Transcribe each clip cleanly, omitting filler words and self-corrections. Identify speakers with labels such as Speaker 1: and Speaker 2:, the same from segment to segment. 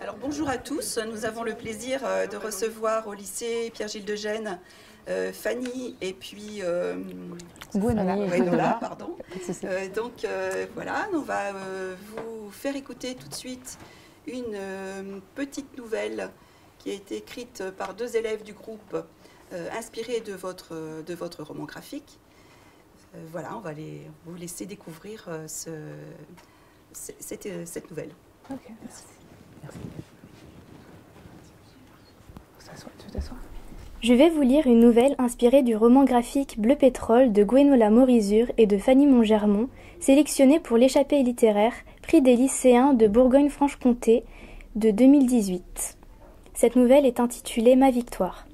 Speaker 1: Alors bonjour à tous, nous avons le plaisir de recevoir au lycée Pierre-Gilles de Gênes Fanny et puis Gwenola, pardon. Voilà, on va vous faire écouter tout de suite une petite nouvelle qui a été écrite par deux élèves du groupe inspirée de votre roman graphique. Voilà, on va vous laisser découvrir cette nouvelle.
Speaker 2: Ok, merci. Merci. Tu t'assois.
Speaker 3: Je vais vous lire une nouvelle inspirée du roman graphique Bleu Pétrole de Gwenola Morizur et de Fanny Montgermont, sélectionnée pour l'échappée littéraire, prix des lycéens de Bourgogne-Franche-Comté de 2018. Cette nouvelle est intitulée Ma victoire.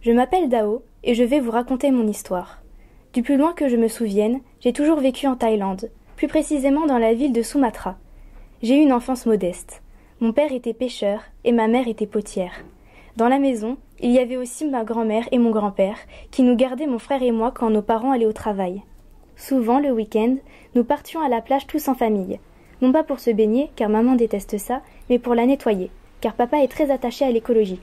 Speaker 3: Je m'appelle Dao et je vais vous raconter mon histoire. Du plus loin que je me souvienne, j'ai toujours vécu en Thaïlande, plus précisément dans la ville de Sumatra. J'ai eu une enfance modeste. Mon père était pêcheur et ma mère était potière. Dans la maison, il y avait aussi ma grand-mère et mon grand-père qui nous gardaient mon frère et moi quand nos parents allaient au travail. Souvent, le week-end, nous partions à la plage tous en famille. Non pas pour se baigner, car maman déteste ça, mais pour la nettoyer, car papa est très attaché à l'écologie.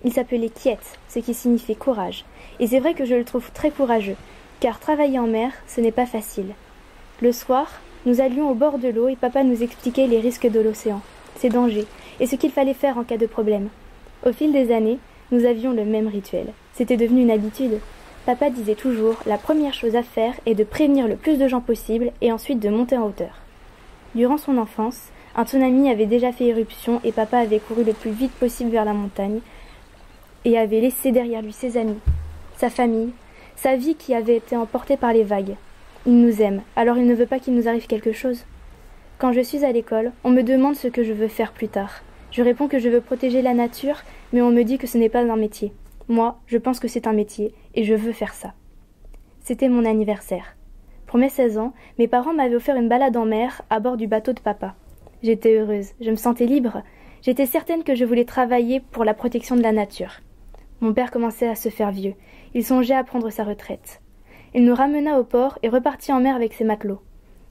Speaker 3: Il s'appelait Kiet, ce qui signifie courage. Et c'est vrai que je le trouve très courageux, car travailler en mer, ce n'est pas facile. Le soir, nous allions au bord de l'eau et papa nous expliquait les risques de l'océan, ses dangers, et ce qu'il fallait faire en cas de problème. Au fil des années, nous avions le même rituel. C'était devenu une habitude. Papa disait toujours, la première chose à faire est de prévenir le plus de gens possible et ensuite de monter en hauteur. Durant son enfance, un tsunami avait déjà fait éruption et papa avait couru le plus vite possible vers la montagne et avait laissé derrière lui ses amis, sa famille, sa vie qui avait été emportée par les vagues. Il nous aime, alors il ne veut pas qu'il nous arrive quelque chose. Quand je suis à l'école, on me demande ce que je veux faire plus tard. Je réponds que je veux protéger la nature, mais on me dit que ce n'est pas un métier. Moi, je pense que c'est un métier, et je veux faire ça. C'était mon anniversaire. Pour mes 16 ans, mes parents m'avaient offert une balade en mer à bord du bateau de papa. J'étais heureuse, je me sentais libre. J'étais certaine que je voulais travailler pour la protection de la nature. Mon père commençait à se faire vieux. Il songeait à prendre sa retraite. Il nous ramena au port et repartit en mer avec ses matelots.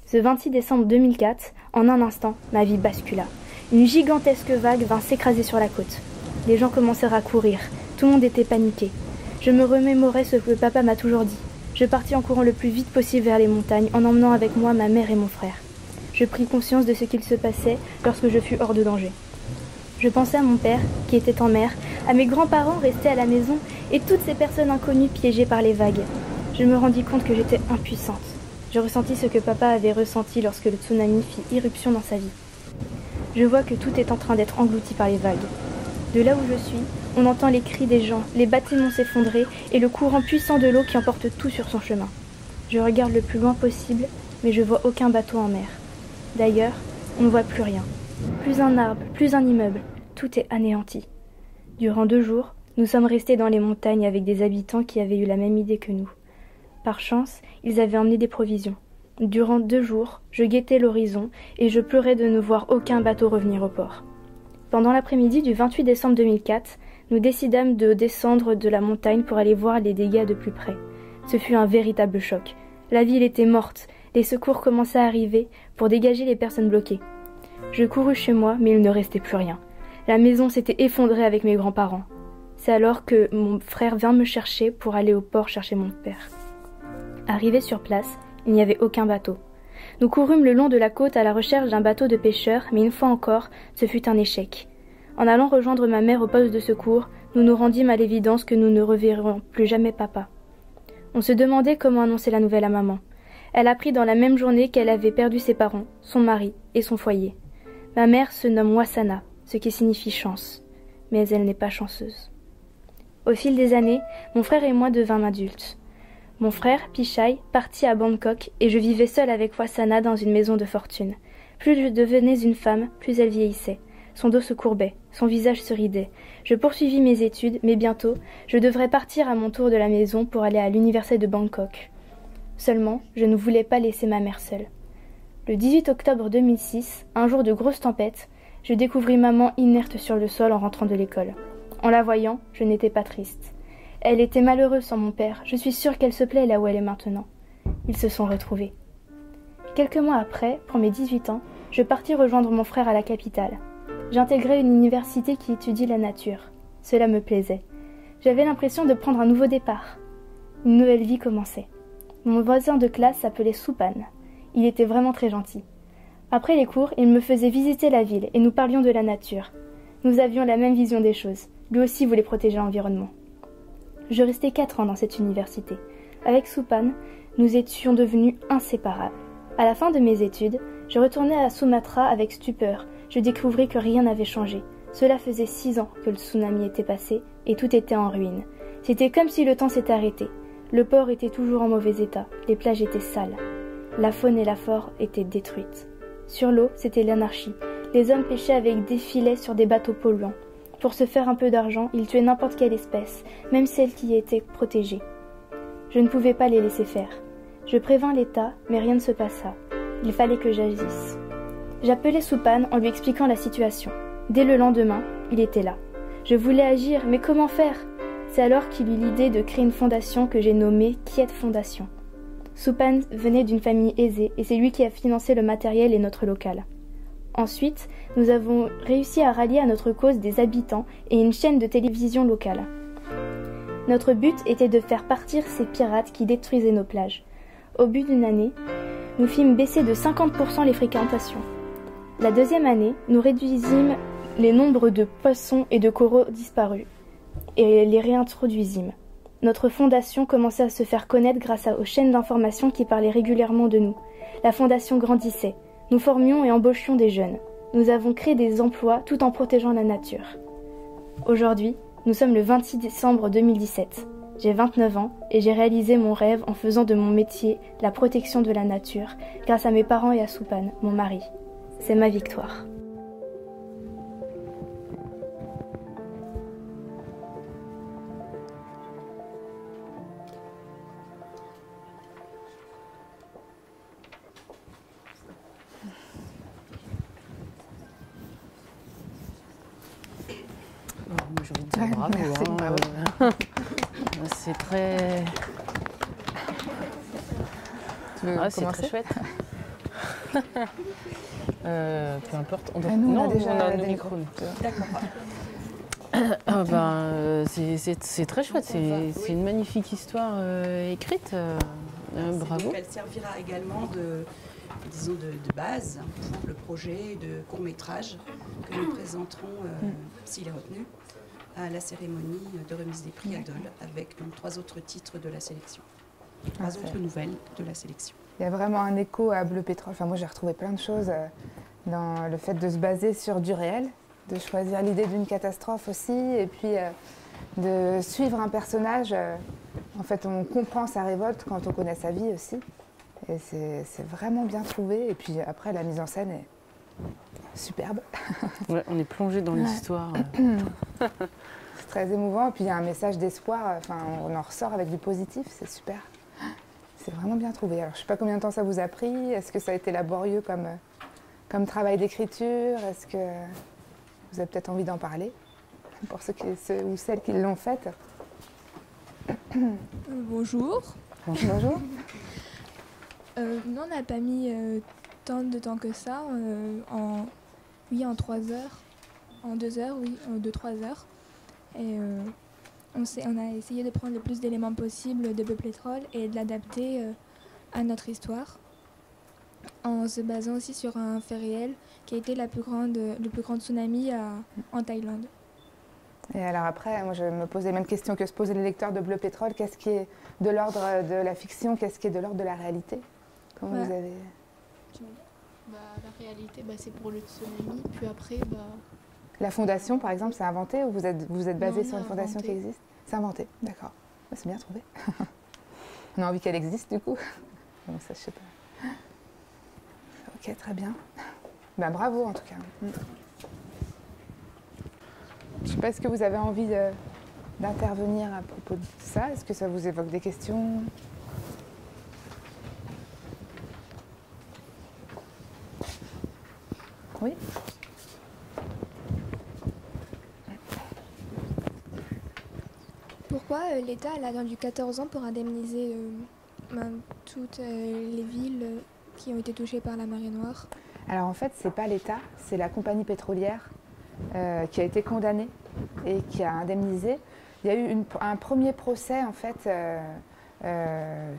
Speaker 3: Ce 26 décembre 2004, en un instant, ma vie bascula. Une gigantesque vague vint s'écraser sur la côte. Les gens commencèrent à courir. Tout le monde était paniqué. Je me remémorais ce que papa m'a toujours dit. Je partis en courant le plus vite possible vers les montagnes, en emmenant avec moi ma mère et mon frère. Je pris conscience de ce qu'il se passait lorsque je fus hors de danger. Je pensais à mon père, qui était en mer, à mes grands-parents restés à la maison et toutes ces personnes inconnues piégées par les vagues. Je me rendis compte que j'étais impuissante. Je ressentis ce que papa avait ressenti lorsque le tsunami fit irruption dans sa vie. Je vois que tout est en train d'être englouti par les vagues. De là où je suis, on entend les cris des gens, les bâtiments s'effondrer et le courant puissant de l'eau qui emporte tout sur son chemin. Je regarde le plus loin possible, mais je vois aucun bateau en mer. D'ailleurs, on ne voit plus rien. Plus un arbre, plus un immeuble, tout est anéanti. Durant 2 jours, nous sommes restés dans les montagnes avec des habitants qui avaient eu la même idée que nous. Par chance, ils avaient emmené des provisions. Durant 2 jours, je guettais l'horizon et je pleurais de ne voir aucun bateau revenir au port. Pendant l'après-midi du 28 décembre 2004, nous décidâmes de descendre de la montagne pour aller voir les dégâts de plus près. Ce fut un véritable choc. La ville était morte, les secours commençaient à arriver pour dégager les personnes bloquées. Je courus chez moi, mais il ne restait plus rien. La maison s'était effondrée avec mes grands-parents. C'est alors que mon frère vint me chercher pour aller au port chercher mon père. Arrivé sur place, il n'y avait aucun bateau. Nous courûmes le long de la côte à la recherche d'un bateau de pêcheurs, mais une fois encore, ce fut un échec. En allant rejoindre ma mère au poste de secours, nous nous rendîmes à l'évidence que nous ne reverrions plus jamais papa. On se demandait comment annoncer la nouvelle à maman. Elle apprit dans la même journée qu'elle avait perdu ses parents, son mari et son foyer. Ma mère se nomme Wasana, ce qui signifie chance, mais elle n'est pas chanceuse. Au fil des années, mon frère et moi devînmes adultes. Mon frère, Pichai, partit à Bangkok et je vivais seule avec Wasana dans une maison de fortune. Plus je devenais une femme, plus elle vieillissait. Son dos se courbait, son visage se ridait. Je poursuivis mes études, mais bientôt, je devrais partir à mon tour de la maison pour aller à l'université de Bangkok. Seulement, je ne voulais pas laisser ma mère seule. Le 18 octobre 2006, un jour de grosse tempête, je découvris maman inerte sur le sol en rentrant de l'école. En la voyant, je n'étais pas triste. Elle était malheureuse sans mon père. Je suis sûre qu'elle se plaît là où elle est maintenant. Ils se sont retrouvés. Quelques mois après, pour mes 18 ans, je partis rejoindre mon frère à la capitale. J'intégrais une université qui étudie la nature. Cela me plaisait. J'avais l'impression de prendre un nouveau départ. Une nouvelle vie commençait. Mon voisin de classe s'appelait Soupane. Il était vraiment très gentil. Après les cours, il me faisait visiter la ville et nous parlions de la nature. Nous avions la même vision des choses. Lui aussi voulait protéger l'environnement. Je restais 4 ans dans cette université. Avec Soupane, nous étions devenus inséparables. À la fin de mes études, je retournais à Sumatra avec stupeur. Je découvris que rien n'avait changé. Cela faisait 6 ans que le tsunami était passé et tout était en ruine. C'était comme si le temps s'était arrêté. Le port était toujours en mauvais état, les plages étaient sales. La faune et la flore étaient détruites. Sur l'eau, c'était l'anarchie. Les hommes pêchaient avec des filets sur des bateaux polluants. Pour se faire un peu d'argent, ils tuaient n'importe quelle espèce, même celle qui était protégée. Je ne pouvais pas les laisser faire. Je prévins l'État, mais rien ne se passa. Il fallait que j'agisse. J'appelai Soupane en lui expliquant la situation. Dès le lendemain, il était là. Je voulais agir, mais comment faire? C'est alors qu'il eut l'idée de créer une fondation que j'ai nommée Quiet Fondation. Soupane venait d'une famille aisée et c'est lui qui a financé le matériel et notre local. Ensuite, nous avons réussi à rallier à notre cause des habitants et une chaîne de télévision locale. Notre but était de faire partir ces pirates qui détruisaient nos plages. Au bout d'une année, nous fîmes baisser de 50% les fréquentations. La deuxième année, nous réduisîmes les nombres de poissons et de coraux disparus et les réintroduisîmes. Notre fondation commençait à se faire connaître grâce aux chaînes d'information qui parlaient régulièrement de nous. La fondation grandissait. Nous formions et embauchions des jeunes. Nous avons créé des emplois tout en protégeant la nature. Aujourd'hui, nous sommes le 26 décembre 2017. J'ai 29 ans et j'ai réalisé mon rêve en faisant de mon métier la protection de la nature grâce à mes parents et à Soupane, mon mari. C'est ma victoire.
Speaker 4: J'ai envie de dire bravo.
Speaker 2: Merci,
Speaker 4: hein.
Speaker 2: bravo.
Speaker 4: C'est très...
Speaker 2: Tu veux
Speaker 4: c'est
Speaker 2: commencer?
Speaker 4: très chouette. Peu importe. On doit...
Speaker 2: Ah, nous, on
Speaker 4: non,
Speaker 2: a déjà
Speaker 4: on a
Speaker 2: des
Speaker 4: nos micros.
Speaker 1: D'accord.
Speaker 4: C'est très chouette. C'est une magnifique histoire écrite. Bravo.
Speaker 1: Donc, elle servira également de base pour le projet de court-métrage que nous présenterons, s'il est retenu, à la cérémonie de remise des prix à Dole, avec donc 3 autres titres de la sélection. 3 autres nouvelles de la sélection.
Speaker 2: Il y a vraiment un écho à Bleu Pétrole. Enfin, moi, j'ai retrouvé plein de choses dans le fait de se baser sur du réel, de choisir l'idée d'une catastrophe aussi, et puis de suivre un personnage. En fait, on comprend sa révolte quand on connaît sa vie aussi. Et c'est vraiment bien trouvé. Et puis après, la mise en scène est superbe.
Speaker 4: Ouais, on est plongé dans l'histoire.
Speaker 2: C'est très émouvant. Et puis il y a un message d'espoir. Enfin, on en ressort avec du positif. C'est super. C'est vraiment bien trouvé. Alors, je ne sais pas combien de temps ça vous a pris. Est-ce que ça a été laborieux comme travail d'écriture? Est-ce que vous avez peut-être envie d'en parler pour ceux ou celles qui l'ont faite?
Speaker 5: Bonjour.
Speaker 2: Bonjour.
Speaker 5: Non, on n'a pas mis tant de temps que ça. En 3 heures. En 2 heures, oui, 2-3 heures. Et on a essayé de prendre le plus d'éléments possibles de Bleu Pétrole et de l'adapter à notre histoire, en se basant aussi sur un fait réel qui a été le plus grand tsunami en Thaïlande.
Speaker 2: Et alors après, moi je me posais les mêmes questions que se posaient les lecteurs de Bleu Pétrole. Qu'est-ce qui est de l'ordre de la fiction? Qu'est-ce qui est de l'ordre de la réalité? Comment vous avez...
Speaker 6: La réalité, c'est pour le tsunami. Puis après,
Speaker 2: La fondation, par exemple, c'est inventé ou vous êtes basé
Speaker 6: Non,
Speaker 2: sur une fondation
Speaker 6: inventé.
Speaker 2: qui existe? C'est inventé, d'accord. C'est bien trouvé. On a envie qu'elle existe du coup. Bon, ça, je sais pas. Ok, très bien. Bravo en tout cas. Je sais pas, est-ce que vous avez envie d'intervenir à propos de ça? Est-ce que ça vous évoque des questions? Oui.
Speaker 5: Pourquoi l'État a attendu 14 ans pour indemniser toutes les villes qui ont été touchées par la marée noire?
Speaker 2: Alors en fait, c'est pas l'État, c'est la compagnie pétrolière qui a été condamné et qui a indemnisé. Il y a eu un premier procès en fait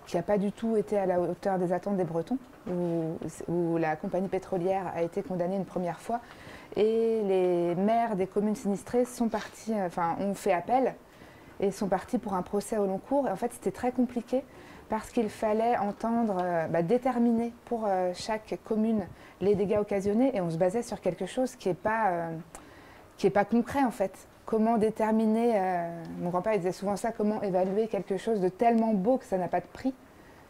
Speaker 2: qui n'a pas du tout été à la hauteur des attentes des Bretons, où la compagnie pétrolière a été condamnée une première fois et les maires des communes sinistrées sont partis, ont fait appel et sont partis pour un procès au long cours. Et en fait, c'était très compliqué parce qu'il fallait déterminer pour chaque commune les dégâts occasionnés et on se basait sur quelque chose qui n'est pas concret en fait. Comment déterminer, mon grand-père disait souvent ça, comment évaluer quelque chose de tellement beau que ça n'a pas de prix,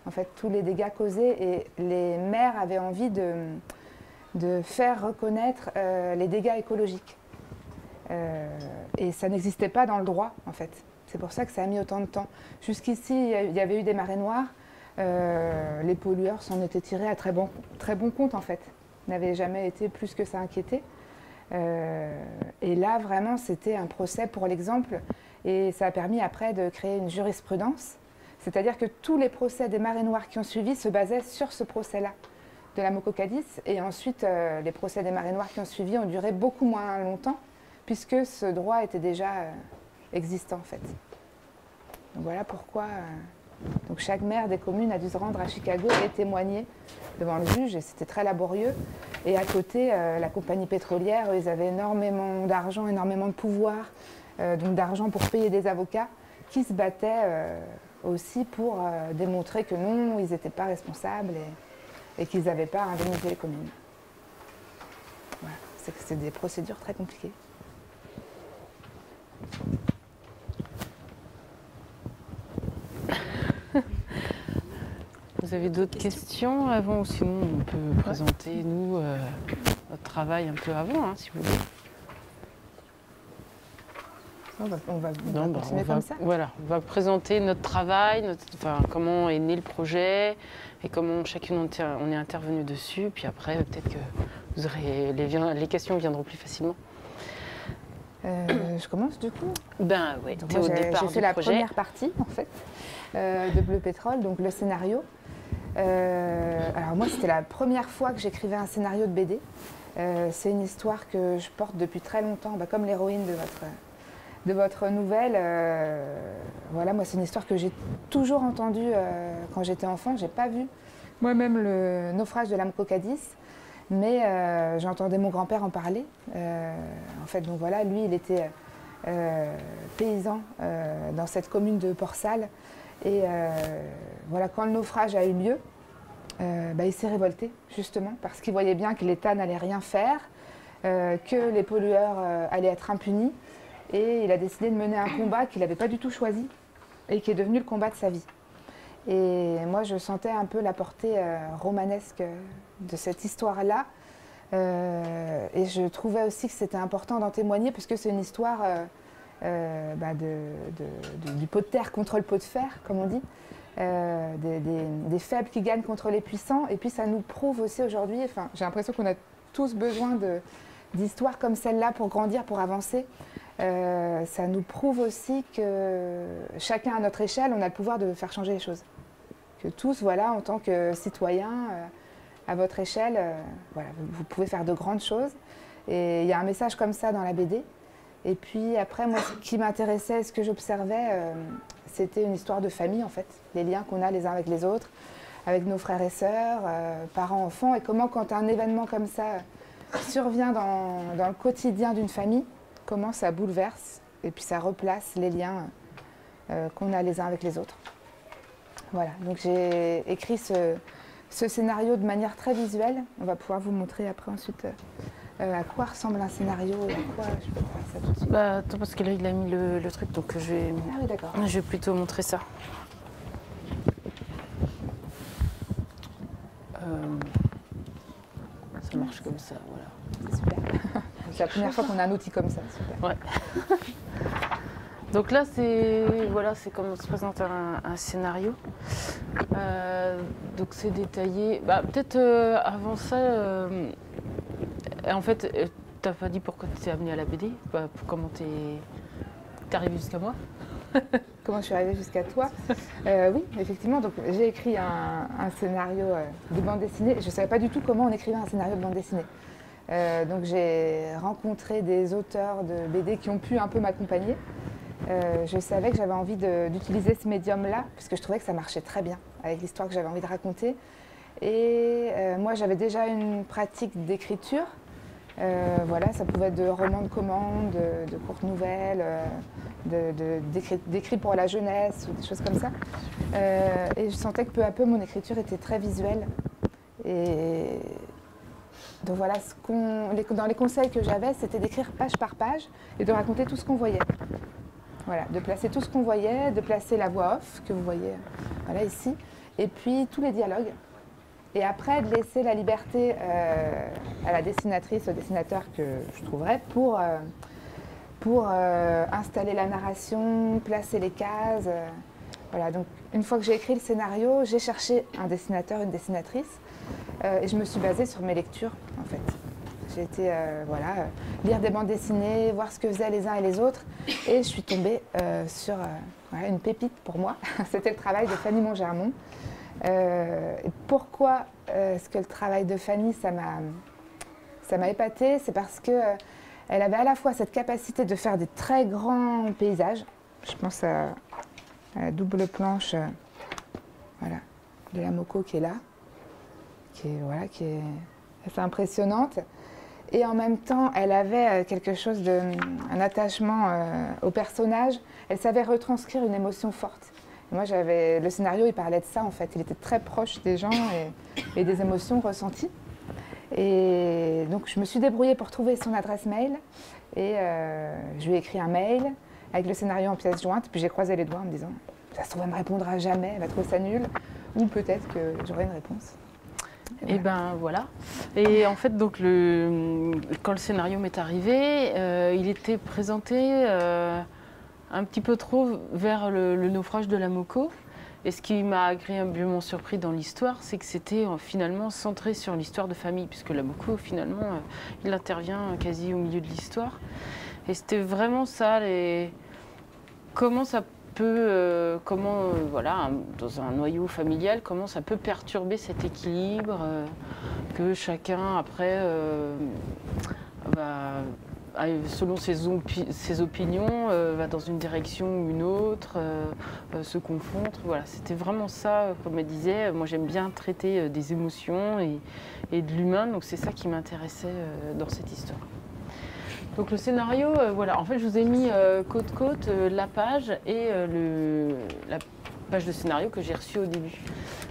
Speaker 2: en fait, tous les dégâts causés. Et les maires avaient envie de faire reconnaître les dégâts écologiques. Et ça n'existait pas dans le droit, en fait. C'est pour ça que ça a mis autant de temps. Jusqu'ici, il y avait eu des marées noires. Les pollueurs s'en étaient tirés à très bon compte, en fait. Ils n'avaient jamais été plus que ça inquiétés. Et là, vraiment, c'était un procès pour l'exemple. Et ça a permis après de créer une jurisprudence. C'est-à-dire que tous les procès des marées noires qui ont suivi se basaient sur ce procès-là de la Moco-Cadiz. Et ensuite, les procès des marées noires qui ont suivi ont duré beaucoup moins longtemps, puisque ce droit était déjà existant, en fait. Donc voilà pourquoi donc chaque maire des communes a dû se rendre à Chicago et témoigner devant le juge. Et c'était très laborieux. Et à côté, la compagnie pétrolière, ils avaient énormément d'argent, énormément de pouvoir, donc d'argent pour payer des avocats qui se battaient aussi pour démontrer que non, ils n'étaient pas responsables et qu'ils n'avaient pas indemnisé les communes. Voilà, c'est des procédures très compliquées.
Speaker 4: Vous avez d'autres questions avant ou sinon on peut présenter, nous, notre travail un peu avant, si vous voulez.
Speaker 2: On va continuer comme ça.
Speaker 4: Voilà, on va présenter notre travail, comment est né le projet et comment chacune on est intervenu dessus. Puis après, peut-être que vous aurez les questions viendront plus facilement.
Speaker 2: Je commence du coup.
Speaker 4: Ben oui,
Speaker 2: j'ai fait la première partie en fait de Bleu Pétrole, donc le scénario. Alors moi, c'était la première fois que j'écrivais un scénario de BD. C'est une histoire que je porte depuis très longtemps, comme l'héroïne de votre nouvelle. Voilà, moi, c'est une histoire que j'ai toujours entendue quand j'étais enfant. J'ai pas vu moi-même le naufrage de la Moco-Cadiz, mais j'entendais mon grand-père en parler. En fait, donc voilà, lui, il était paysan dans cette commune de Port-Salle. Et voilà, quand le naufrage a eu lieu, il s'est révolté, justement, parce qu'il voyait bien que l'État n'allait rien faire, que les pollueurs allaient être impunis. Et il a décidé de mener un combat qu'il n'avait pas du tout choisi et qui est devenu le combat de sa vie. Et moi, je sentais un peu la portée romanesque de cette histoire-là. Et je trouvais aussi que c'était important d'en témoigner, parce que c'est une histoire du pot de terre contre le pot de fer, comme on dit, des faibles qui gagnent contre les puissants. Et puis ça nous prouve aussi aujourd'hui, j'ai l'impression qu'on a tous besoin d'histoires comme celle-là pour grandir, pour avancer. Ça nous prouve aussi que chacun à notre échelle, on a le pouvoir de faire changer les choses. Que tous, voilà, en tant que citoyens, à votre échelle, voilà, vous pouvez faire de grandes choses. Et il y a un message comme ça dans la BD. Et puis après, moi, ce qui m'intéressait, ce que j'observais, c'était une histoire de famille, en fait. Les liens qu'on a les uns avec les autres, avec nos frères et sœurs, parents, enfants. Et comment, quand un événement comme ça survient dans le quotidien d'une famille, comment ça bouleverse et puis ça replace les liens qu'on a les uns avec les autres. Voilà, donc j'ai écrit ce scénario de manière très visuelle. On va pouvoir vous montrer après ensuite à quoi ressemble un scénario et à quoi je peux faire ça tout de suite.
Speaker 4: Attends, parce que là il a mis le truc, donc je vais, je vais plutôt montrer ça. Ça marche comme ça, voilà.
Speaker 2: C'est super. C'est la première fois qu'on a un outil comme ça, super.
Speaker 4: Ouais. Donc là, c'est comme on se présente un scénario. Donc c'est détaillé. Peut-être avant ça, en fait, t'as pas dit pourquoi tu t'es amenée à la BD, comment t'es arrivée jusqu'à moi.
Speaker 2: Comment je suis arrivée jusqu'à toi? Oui, effectivement. Donc j'ai écrit un scénario de bande dessinée. Je ne savais pas du tout comment on écrivait un scénario de bande dessinée. Donc j'ai rencontré des auteurs de BD qui ont pu un peu m'accompagner. Je savais que j'avais envie d'utiliser ce médium-là, parce que je trouvais que ça marchait très bien avec l'histoire que j'avais envie de raconter. Et moi, j'avais déjà une pratique d'écriture. Voilà, ça pouvait être de romans de commande, de courtes nouvelles, d'écrits pour la jeunesse ou des choses comme ça. Et je sentais que peu à peu, mon écriture était très visuelle. Et donc voilà, dans les conseils que j'avais, c'était d'écrire page par page et de raconter tout ce qu'on voyait. Voilà, de placer tout ce qu'on voyait, de placer la voix off que vous voyez voilà, ici, et puis tous les dialogues. Et après, de laisser la liberté à la dessinatrice, au dessinateur que je trouverais pour installer la narration, placer les cases. Voilà, donc une fois que j'ai écrit le scénario, j'ai cherché un dessinateur, une dessinatrice, et je me suis basée sur mes lectures, en fait. J'ai été voilà, lire des bandes dessinées, voir ce que faisaient les uns et les autres, et je suis tombée sur voilà, une pépite pour moi. C'était le travail de Fanny Mongermont. Et pourquoi est-ce que le travail de Fanny, ça m'a épatée? C'est parce qu'elle avait à la fois cette capacité de faire des très grands paysages. Je pense à la double planche voilà, de la Moko qui est là, qui est assez impressionnante. Et en même temps, elle avait quelque chose un attachement au personnage. Elle savait retranscrire une émotion forte. Et moi, le scénario, il parlait de ça en fait. Il était très proche des gens et des émotions ressenties. Et donc, je me suis débrouillée pour trouver son adresse mail. Et je lui ai écrit un mail avec le scénario en pièces jointes. Puis j'ai croisé les doigts en me disant, ça se trouve, elle me répondra jamais, elle va trouver ça nul. Ou peut-être que j'aurai une réponse.
Speaker 4: Et ben voilà. Et en fait, donc quand le scénario m'est arrivé, il était présenté un petit peu trop vers le naufrage de la Moko. Et ce qui m'a agréablement surpris dans l'histoire, c'est que c'était finalement centré sur l'histoire de famille, puisque la Moko, finalement, il intervient quasi au milieu de l'histoire. Et c'était vraiment ça, comment ça peut, voilà, dans un noyau familial, comment ça peut perturber cet équilibre que chacun, après, selon ses opinions, va dans une direction ou une autre, se confondre. Voilà, c'était vraiment ça, comme elle disait. Moi, j'aime bien traiter des émotions et de l'humain, donc c'est ça qui m'intéressait dans cette histoire. Donc le scénario, voilà, en fait, je vous ai mis côte-côte la page et la page de scénario que j'ai reçue au début.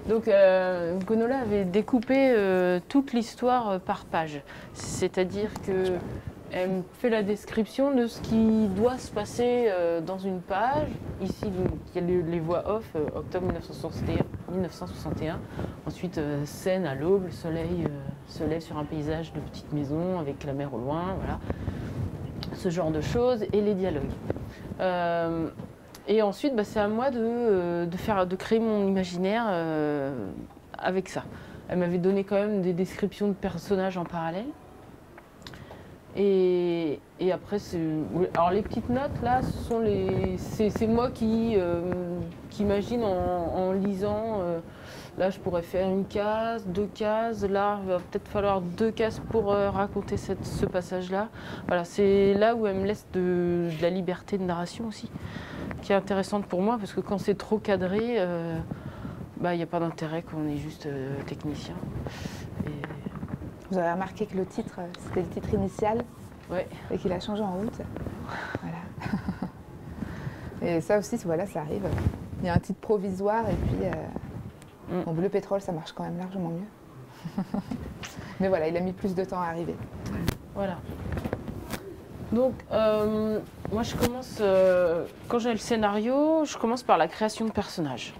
Speaker 4: Donc Gwenola avait découpé toute l'histoire par page, c'est-à-dire que elle me fait la description de ce qui doit se passer dans une page. Ici, il y a les voix off, octobre 1961. Ensuite, scène à l'aube, le soleil se lève sur un paysage de petite maison avec la mer au loin, voilà. Ce genre de choses, et les dialogues. Et ensuite, c'est à moi de créer mon imaginaire avec ça. Elle m'avait donné quand même des descriptions de personnages en parallèle. Et après, alors les petites notes là, c'est moi qui imagine en lisant. Là, je pourrais faire une case, 2 cases. Là, il va peut-être falloir 2 cases pour raconter ce passage-là. Voilà, c'est là où elle me laisse de la liberté de narration aussi, qui est intéressante pour moi parce que quand c'est trop cadré, il n'y a pas d'intérêt quand on est juste technicien.
Speaker 2: Vous avez remarqué que le titre, c'était le titre initial,
Speaker 4: ouais.
Speaker 2: Et qu'il a changé en route. Voilà. Et ça aussi, voilà, ça arrive. Il y a un titre provisoire et puis en bleu pétrole, ça marche quand même largement mieux. Mais voilà, il a mis plus de temps à arriver.
Speaker 4: Voilà. Donc, moi, je commence, quand j'ai le scénario, je commence par la création de personnages.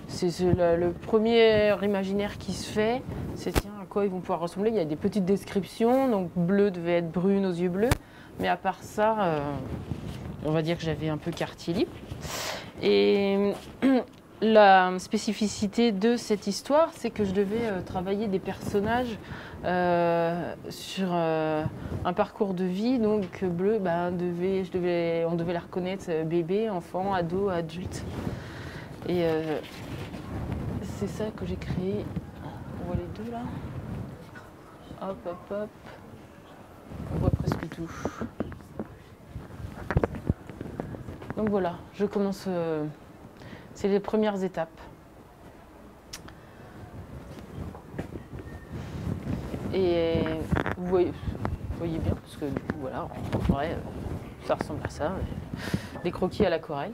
Speaker 4: C'est le premier imaginaire qui se fait, c'est tiens, à quoi ils vont pouvoir ressembler. Il y a des petites descriptions, donc bleu devait être brune aux yeux bleus, mais à part ça, on va dire que j'avais un peu quartier libre. Et la spécificité de cette histoire, c'est que je devais travailler des personnages sur un parcours de vie. Donc bleu, on devait la reconnaître bébé, enfant, ado, adulte. Et c'est ça que j'ai créé. On voit les deux là. Hop, hop, hop. On voit presque tout. Donc voilà, je commence. C'est les premières étapes. Et vous voyez bien, parce que voilà, en vrai, ça ressemble à ça. Des croquis à l'aquarelle.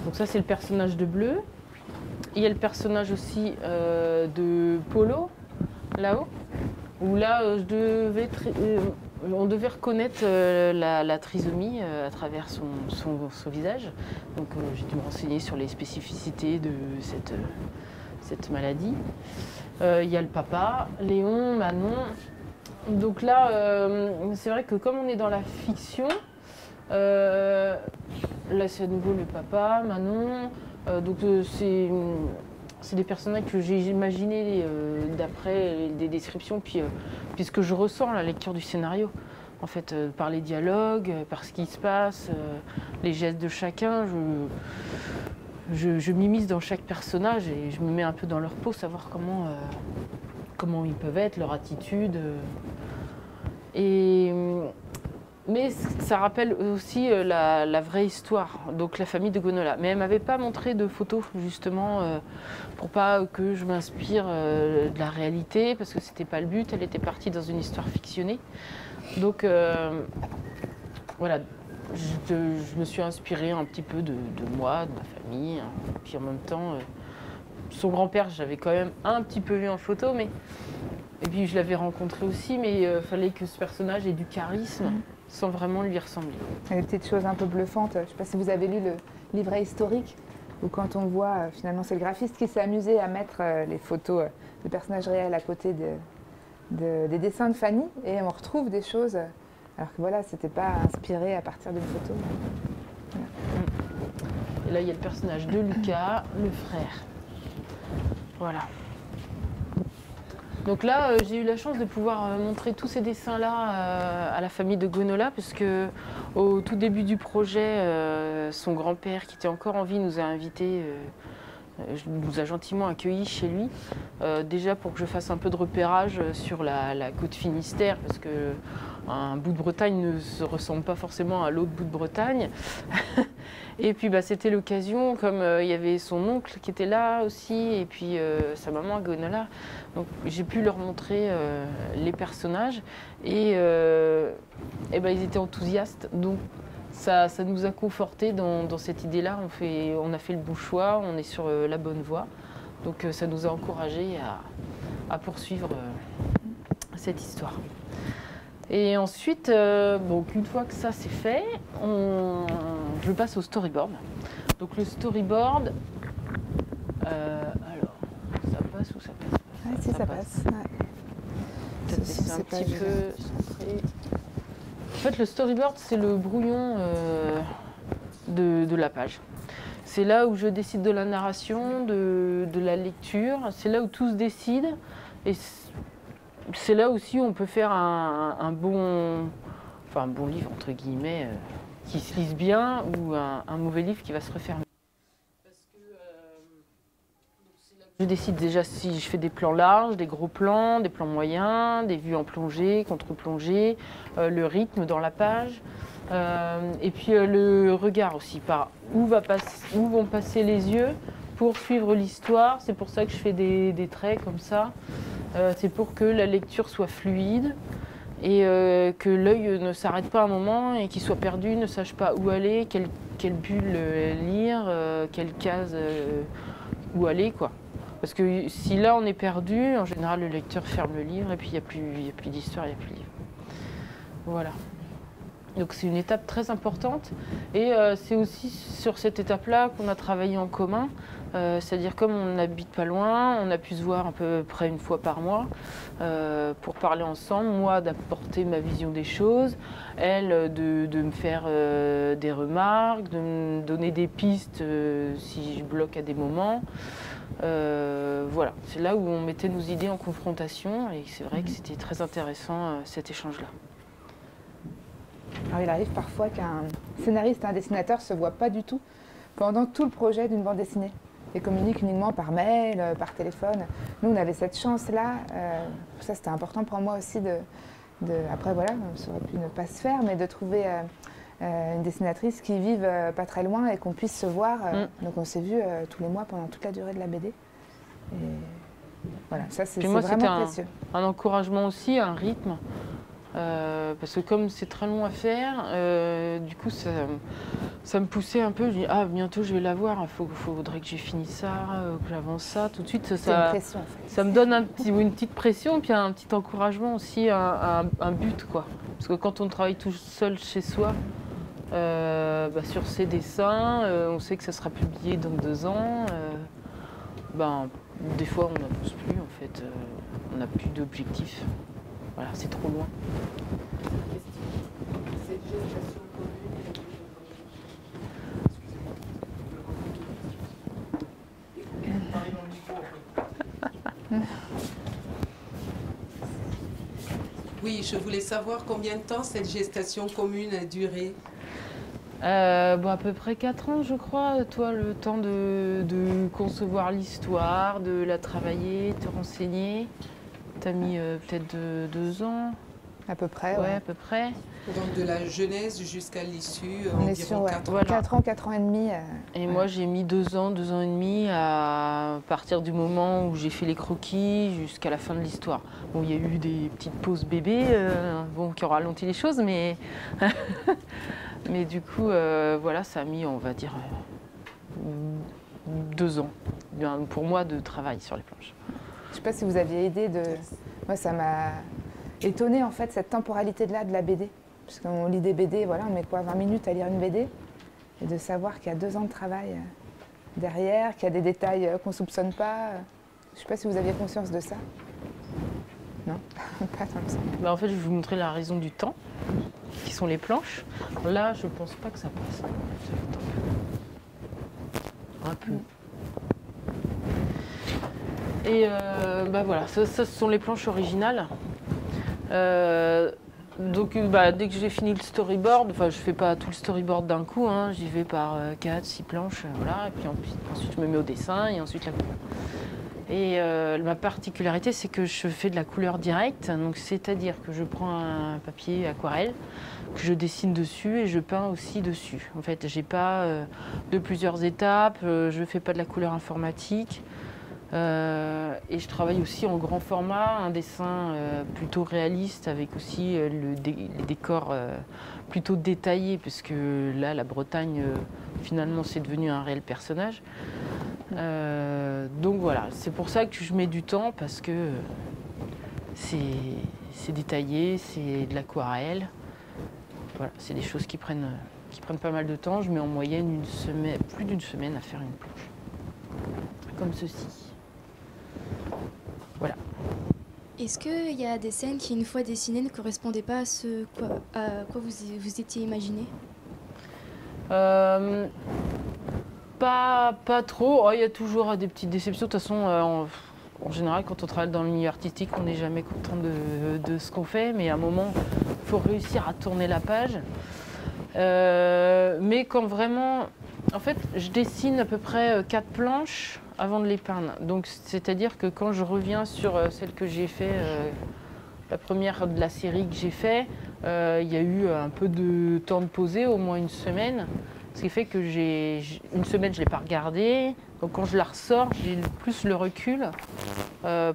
Speaker 4: Donc ça, c'est le personnage de Bleu. Il y a le personnage aussi de Polo, là-haut, où là, on devait reconnaître la trisomie à travers son visage. Donc j'ai dû me renseigner sur les spécificités de cette maladie. Il y a le papa, Léon, Manon. Donc là, c'est vrai que comme on est dans la fiction, là c'est à nouveau le papa, Manon. Donc c'est des personnages que j'ai imaginés d'après des descriptions, puis ce que je ressens à la lecture du scénario. En fait, par les dialogues, par ce qui se passe, les gestes de chacun, je m'immisce dans chaque personnage et je me mets un peu dans leur peau, savoir comment ils peuvent être, leur attitude. Mais ça rappelle aussi la vraie histoire, donc la famille de Gwenola. Mais elle ne m'avait pas montré de photos, justement, pour pas que je m'inspire de la réalité, parce que c'était pas le but, elle était partie dans une histoire fictionnée. Donc voilà, je me suis inspirée un petit peu de moi, de ma famille, hein. Puis en même temps, son grand-père, j'avais quand même un petit peu vu en photo, et puis je l'avais rencontré aussi, mais il fallait que ce personnage ait du charisme sans vraiment lui ressembler.
Speaker 2: Il y a des petites choses un peu bluffantes. Je ne sais pas si vous avez lu le livret historique, où quand on voit, finalement, c'est le graphiste qui s'est amusé à mettre les photos de personnages réels à côté des dessins de Fanny, et on retrouve des choses, alors que voilà, c'était pas inspiré à partir d'une photo. Voilà.
Speaker 4: Et là, il y a le personnage de Lucas, le frère. Voilà. Donc là, j'ai eu la chance de pouvoir montrer tous ces dessins-là à la famille de Gwenola, parce que au tout début du projet, son grand-père, qui était encore en vie, nous a invités, nous a gentiment accueillis chez lui, déjà pour que je fasse un peu de repérage sur la côte Finistère, parce que un bout de Bretagne ne se ressemble pas forcément à l'autre bout de Bretagne. Et puis c'était l'occasion, comme il y avait son oncle qui était là aussi, et puis sa maman Gwenola. Donc j'ai pu leur montrer les personnages, et ils étaient enthousiastes. Donc ça nous a confortés dans cette idée-là. On a fait le bon choix, on est sur la bonne voie. Donc ça nous a encouragés à poursuivre cette histoire. Et ensuite, une fois que ça c'est fait, je passe au storyboard. Donc le storyboard, alors, ça passe ou ça passe pas?
Speaker 2: Ouais, si, ça passe. Ouais.
Speaker 4: Peut-être c'est un petit peu centré. En fait, le storyboard, c'est le brouillon de la page. C'est là où je décide de la narration, de la lecture. C'est là où tout se décide. Et c'est là aussi où on peut faire un bon livre, entre guillemets, qui se lise bien, ou un mauvais livre qui va se refermer. Parce que c'est là que je décide déjà si je fais des plans larges, des gros plans, des plans moyens, des vues en plongée, contre-plongée, le rythme dans la page, et puis le regard aussi, par où vont passer les yeux pour suivre l'histoire. C'est pour ça que je fais des traits comme ça. C'est pour que la lecture soit fluide et que l'œil ne s'arrête pas un moment et qu'il soit perdu, ne sache pas où aller, quelle bulle lire, quelle case où aller, quoi. Parce que si là on est perdu, en général le lecteur ferme le livre et puis il n'y a plus d'histoire, il n'y a plus de livre. Voilà. Donc c'est une étape très importante, et c'est aussi sur cette étape-là qu'on a travaillé en commun. C'est-à-dire, comme on n'habite pas loin, on a pu se voir à peu près une fois par mois pour parler ensemble. Moi, d'apporter ma vision des choses, elle, de me faire des remarques, de me donner des pistes si je bloque à des moments. Voilà, c'est là où on mettait nos idées en confrontation, et c'est vrai que c'était très intéressant cet échange-là.
Speaker 2: Alors, il arrive parfois qu'un scénariste, un dessinateur ne se voit pas du tout pendant tout le projet d'une bande dessinée. et communiquent uniquement par mail, par téléphone. Nous, on avait cette chance-là. Ça, c'était important pour moi aussi après, voilà, ça aurait pu ne pas se faire, mais de trouver une dessinatrice qui vive pas très loin et qu'on puisse se voir. Donc, on s'est vus tous les mois pendant toute la durée de la BD. Et voilà, ça, c'est vraiment précieux.
Speaker 4: Un encouragement aussi, un rythme. Parce que comme c'est très long à faire, du coup ça me poussait un peu. Je dis ah bientôt je vais la voir, faudrait que j'ai fini ça, que j'avance ça. Tout de suite
Speaker 2: une pression, en fait.
Speaker 4: Ça me donne une petite pression, puis un petit encouragement aussi, un but quoi. Parce que quand on travaille tout seul chez soi, sur ses dessins, on sait que ça sera publié dans 2 ans. Des fois on n'avance plus en fait, on n'a plus d'objectif. Voilà, c'est trop loin.
Speaker 7: Oui, je voulais savoir combien de temps cette gestation commune a duré.
Speaker 4: À peu près 4 ans, je crois. Toi, le temps de concevoir l'histoire, de la travailler, te renseigner. T'as mis peut-être 2 ans.
Speaker 2: À peu près,
Speaker 4: ouais. À peu près.
Speaker 7: Donc de la genèse jusqu'à l'issue,
Speaker 2: on est sur
Speaker 7: 4 ans.
Speaker 2: Voilà. 4 ans, 4 ans et demi.
Speaker 4: Et moi, j'ai mis 2 ans, 2 ans et demi à partir du moment où j'ai fait les croquis jusqu'à la fin de l'histoire. Bon, il y a eu des petites pauses bébés qui ont ralenti les choses, mais, mais du coup, voilà, ça a mis, on va dire, 2 ans pour moi de travail sur les planches.
Speaker 2: Je ne sais pas si vous aviez aidé de... Moi, ça m'a étonnée, en fait, cette temporalité-là de la BD. Parce qu'on lit des BD, voilà, on met quoi, 20 minutes à lire une BD. Et de savoir qu'il y a 2 ans de travail derrière, qu'il y a des détails qu'on ne soupçonne pas. Je ne sais pas si vous aviez conscience de ça. Non, pas tant que ça.
Speaker 4: En fait, je vais vous montrer la raison du temps, qui sont les planches. Là, je ne pense pas que ça passe. Un peu. Et voilà, ça, ce sont les planches originales. Donc dès que j'ai fini le storyboard, je fais pas tout le storyboard d'un coup, hein, j'y vais par 4, 6 planches, voilà, et puis ensuite je me mets au dessin et ensuite la couleur. Et ma particularité, c'est que je fais de la couleur directe, donc c'est-à-dire que je prends un papier aquarelle, que je dessine dessus et je peins aussi dessus. En fait, j'ai pas de plusieurs étapes, je fais pas de la couleur informatique. Et je travaille aussi en grand format, un dessin plutôt réaliste avec aussi les décors plutôt détaillés, parce que là, la Bretagne, finalement, c'est devenu un réel personnage. Donc voilà, c'est pour ça que je mets du temps, parce que c'est détaillé, c'est de l'aquarelle. Voilà, c'est des choses qui prennent pas mal de temps. Je mets en moyenne plus d'1 semaine à faire une planche, comme ceci. Voilà.
Speaker 6: Est-ce qu'il y a des scènes qui, une fois dessinées, ne correspondaient pas à quoi vous étiez imaginé?
Speaker 4: Pas trop. Il y a toujours des petites déceptions. De toute façon, en général, quand on travaille dans le milieu artistique, on n'est jamais content de ce qu'on fait. Mais à un moment, il faut réussir à tourner la page. Mais quand vraiment... En fait, je dessine à peu près 4 planches avant de les peindre. Donc, c'est-à-dire que quand je reviens sur celle que j'ai fait, la première de la série que j'ai fait, il y a eu un peu de temps de poser, au moins 1 semaine. Ce qui fait que 1 semaine, je ne l'ai pas regardée. Donc quand je la ressors, j'ai plus le recul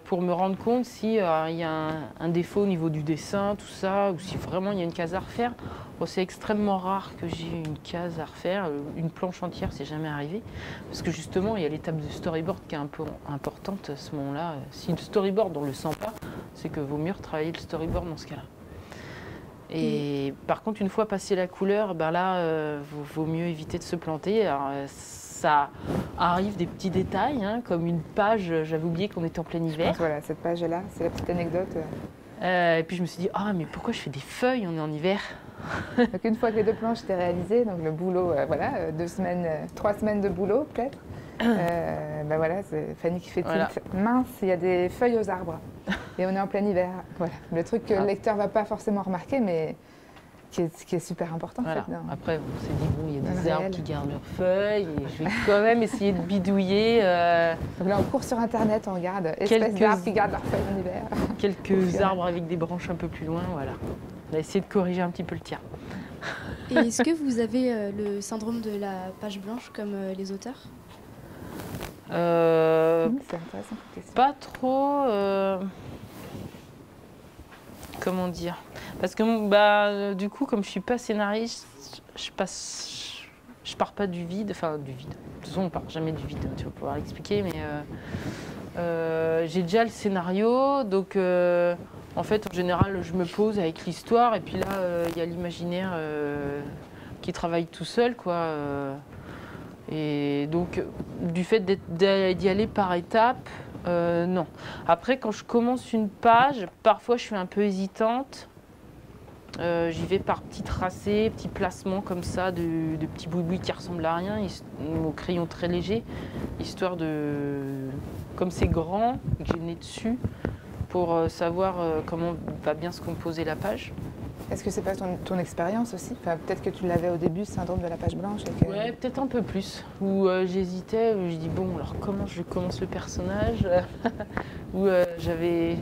Speaker 4: pour me rendre compte s'il y a un défaut au niveau du dessin, tout ça, ou si vraiment il y a une case à refaire. Bon, c'est extrêmement rare que j'ai une case à refaire. Une planche entière, c'est jamais arrivé. Parce que justement, il y a l'étape de storyboard qui est un peu importante à ce moment-là. Si le storyboard, on ne le sent pas, c'est que vaut mieux retravailler le storyboard dans ce cas-là. Et par contre, une fois passé la couleur, vaut mieux éviter de se planter. Alors, ça arrive des petits détails, hein, comme une page, j'avais oublié qu'on était en plein hiver.
Speaker 2: Voilà, cette page-là, c'est la petite anecdote.
Speaker 4: Et puis je me suis dit, mais pourquoi je fais des feuilles, on est en hiver?
Speaker 2: Donc une fois que les 2 planches étaient réalisées, donc le boulot, 3 semaines de boulot peut-être. Voilà, c'est Fanny qui fait tilt. Voilà. Mince, il y a des feuilles aux arbres et on est en plein hiver. Voilà, le truc que le lecteur ne va pas forcément remarquer, mais qui est super important.
Speaker 4: Voilà.
Speaker 2: En fait, non.
Speaker 4: Après, on s'est dit, bon, il y a
Speaker 2: Dans
Speaker 4: des
Speaker 2: le
Speaker 4: arbres
Speaker 2: réel.
Speaker 4: qui gardent leurs feuilles, et je vais quand même essayer de bidouiller
Speaker 2: Donc là, on court sur Internet, on regarde espèces d'arbres qui gardent leurs feuilles en hiver.
Speaker 4: quelques arbres avec des branches un peu plus loin, voilà. On a essayé de corriger un petit peu le tir.
Speaker 6: Et est-ce que vous avez le syndrome de la page blanche comme les auteurs?
Speaker 2: C'est intéressant cette question.
Speaker 4: Pas trop. Comment dire? Parce que bah, du coup, comme je suis pas scénariste, je pars pas du vide. Enfin, du vide. De toute façon, on part jamais du vide, tu vas pouvoir l'expliquer. Mais j'ai déjà le scénario. Donc, en fait, en général, je me pose avec l'histoire. Et puis là, il y a l'imaginaire qui travaille tout seul, quoi. Et donc, du fait d'y aller par étapes, non. Après, quand je commence une page, parfois je suis un peu hésitante. J'y vais par petits tracés, petits placements comme ça, de petits boui-boui qui ressemblent à rien, au crayon très léger, histoire de... Comme c'est grand, et que j'ai le nez dessus, pour savoir comment va bien se composer la page.
Speaker 2: Est-ce que c'est pas ton expérience aussi? Enfin, peut-être que tu l'avais au début, ce syndrome de la page blanche. Et que...
Speaker 4: Ouais, peut-être un peu plus. Où j'hésitais, où je dis bon, alors comment je commence le personnage? Où j'avais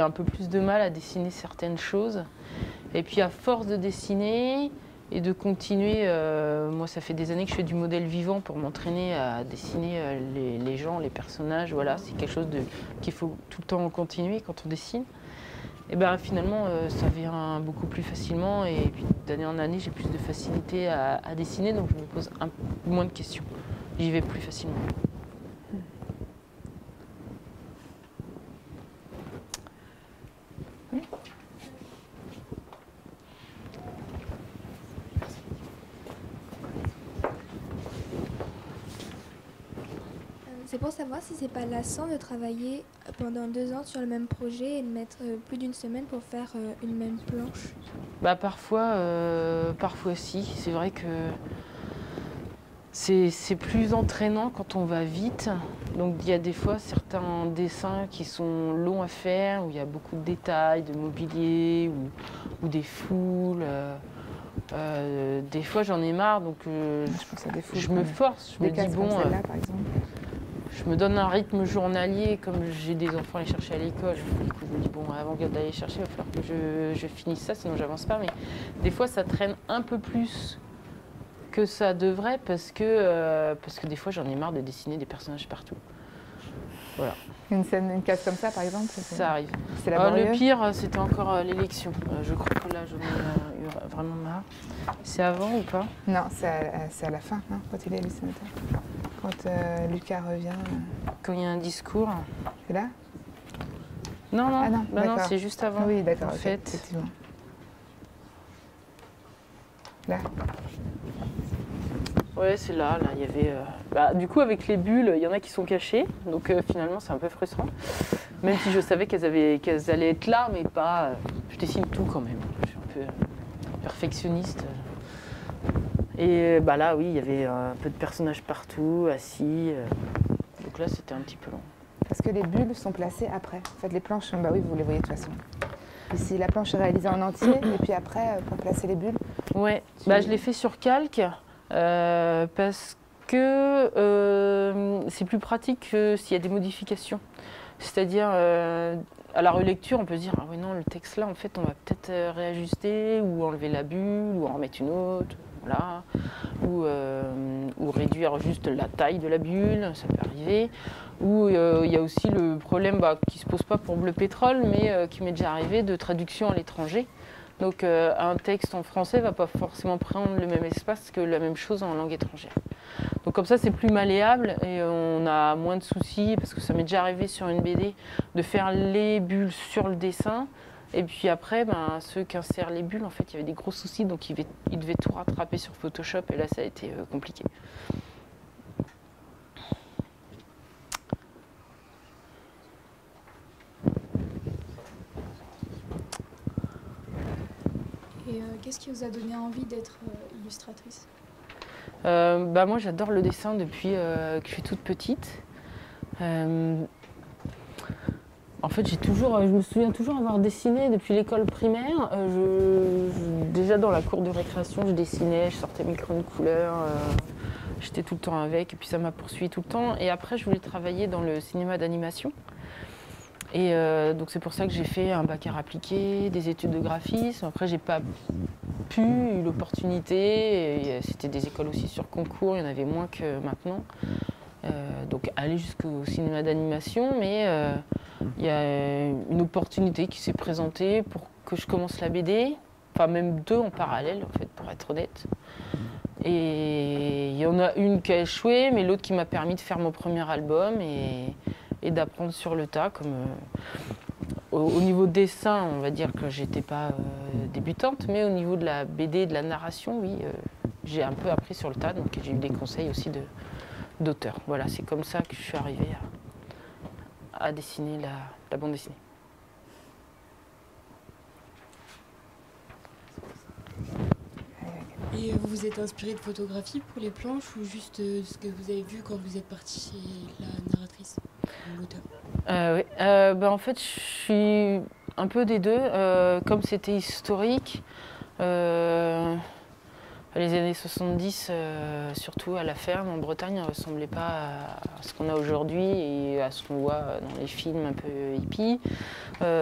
Speaker 4: un peu plus de mal à dessiner certaines choses. Et puis à force de dessiner et de continuer, moi ça fait des années que je fais du modèle vivant pour m'entraîner à dessiner les gens, les personnages. Voilà, c'est quelque chose qu'il faut tout le temps continuer quand on dessine. Et ben finalement, ça vient beaucoup plus facilement et puis d'année en année, j'ai plus de facilité à dessiner, donc je me pose moins de questions. J'y vais plus facilement.
Speaker 5: C'est pour savoir si c'est pas lassant de travailler pendant 2 ans sur le même projet et de mettre plus d'une semaine pour faire une même planche.
Speaker 4: Bah parfois si. C'est vrai que c'est plus entraînant quand on va vite. Donc il y a des fois certains dessins qui sont longs à faire, où il y a beaucoup de détails, de mobilier ou des foules. Des fois j'en ai marre, donc
Speaker 2: Je pense à des foules,
Speaker 4: je me force. Je me dis bon,
Speaker 2: celle-là, par exemple.
Speaker 4: je me donne un rythme journalier, comme j'ai des enfants à aller chercher à l'école. Du coup, je me dis, bon, avant d'aller chercher, il va falloir que je finisse ça, sinon j'avance pas. Mais des fois, ça traîne un peu plus que ça devrait, parce que des fois, j'en ai marre de dessiner des personnages partout. Voilà.
Speaker 2: Une case comme ça, par exemple?
Speaker 4: Ça arrive.
Speaker 2: C'est laborieux.
Speaker 4: Le pire, c'était encore l'élection. Je crois que là, j'en ai eu vraiment marre. C'est avant ou pas?
Speaker 2: Non, c'est à la fin, non, quand il est lycée. Quand Lucas revient.
Speaker 4: Quand il y a un discours.
Speaker 2: C'est là?
Speaker 4: Non, non,
Speaker 2: Ah non,
Speaker 4: bah non,
Speaker 2: d'accord.
Speaker 4: c'est juste avant.
Speaker 2: Oui, d'accord,
Speaker 4: En
Speaker 2: ok,
Speaker 4: fait.
Speaker 2: effectivement. Là.
Speaker 4: Ouais, c'est là, il y avait... du coup, avec les bulles, il y en a qui sont cachées, donc finalement, c'est un peu frustrant. Même si je savais qu'elles allaient être là, mais pas... je dessine tout quand même. Je suis un peu perfectionniste. Et là, oui, il y avait un peu de personnages partout, assis. Donc là, c'était un petit peu long.
Speaker 2: Parce que les bulles sont placées après. En fait, les planches, bah oui, vous les voyez de toute façon. Ici, la planche est réalisée en entier, et puis après, pour placer les bulles.
Speaker 4: Ouais, je l'ai fait sur calque. Parce que c'est plus pratique que s'il y a des modifications. C'est-à-dire, à la relecture, on peut se dire, ah oui, non, le texte là, en fait, on va peut-être réajuster, ou enlever la bulle, ou en remettre une autre, voilà. Ou réduire juste la taille de la bulle, ça peut arriver. Ou il y a aussi le problème qui ne se pose pas pour Bleu Pétrole, mais qui m'est déjà arrivé, de traduction à l'étranger. Donc un texte en français ne va pas forcément prendre le même espace que la même chose en langue étrangère. Donc comme ça c'est plus malléable et on a moins de soucis, parce que ça m'est déjà arrivé sur une BD de faire les bulles sur le dessin, et puis après ceux qui insèrent les bulles, en fait il y avait des gros soucis, donc ils devaient tout rattraper sur Photoshop, et là ça a été compliqué.
Speaker 6: Et qu'est-ce qui vous a donné envie d'être illustratrice?
Speaker 4: Moi j'adore le dessin depuis que je suis toute petite. En En fait, je me souviens toujours avoir dessiné depuis l'école primaire. Déjà dans la cour de récréation, je dessinais, je sortais mes crayons de couleur. J'étais tout le temps avec, et puis ça m'a poursuivi tout le temps. Et après, je voulais travailler dans le cinéma d'animation. Et donc c'est pour ça que j'ai fait un bac art appliqué, des études de graphisme. Après, j'ai pas eu l'opportunité. C'était des écoles aussi sur concours, il y en avait moins que maintenant. Donc aller jusqu'au cinéma d'animation, mais il y a une opportunité qui s'est présentée pour que je commence la BD, enfin même deux en parallèle en fait, pour être honnête. Et il y en a une qui a échoué, mais l'autre qui m'a permis de faire mon premier album et d'apprendre sur le tas. Comme, au niveau dessin, on va dire que j'étais pas débutante, mais au niveau de la BD et de la narration, oui, j'ai un peu appris sur le tas, donc j'ai eu des conseils aussi d'auteurs. Voilà, c'est comme ça que je suis arrivée à dessiner la bande dessinée.
Speaker 6: Et vous vous êtes inspiré de photographie pour les planches ou juste ce que vous avez vu quand vous êtes parti chez la narratrice ou l'auteur?
Speaker 4: Oui, en fait, je suis un peu des deux. Comme c'était historique, les années 70, surtout à la ferme en Bretagne, ne ressemblaient pas à ce qu'on a aujourd'hui et à ce qu'on voit dans les films un peu hippies.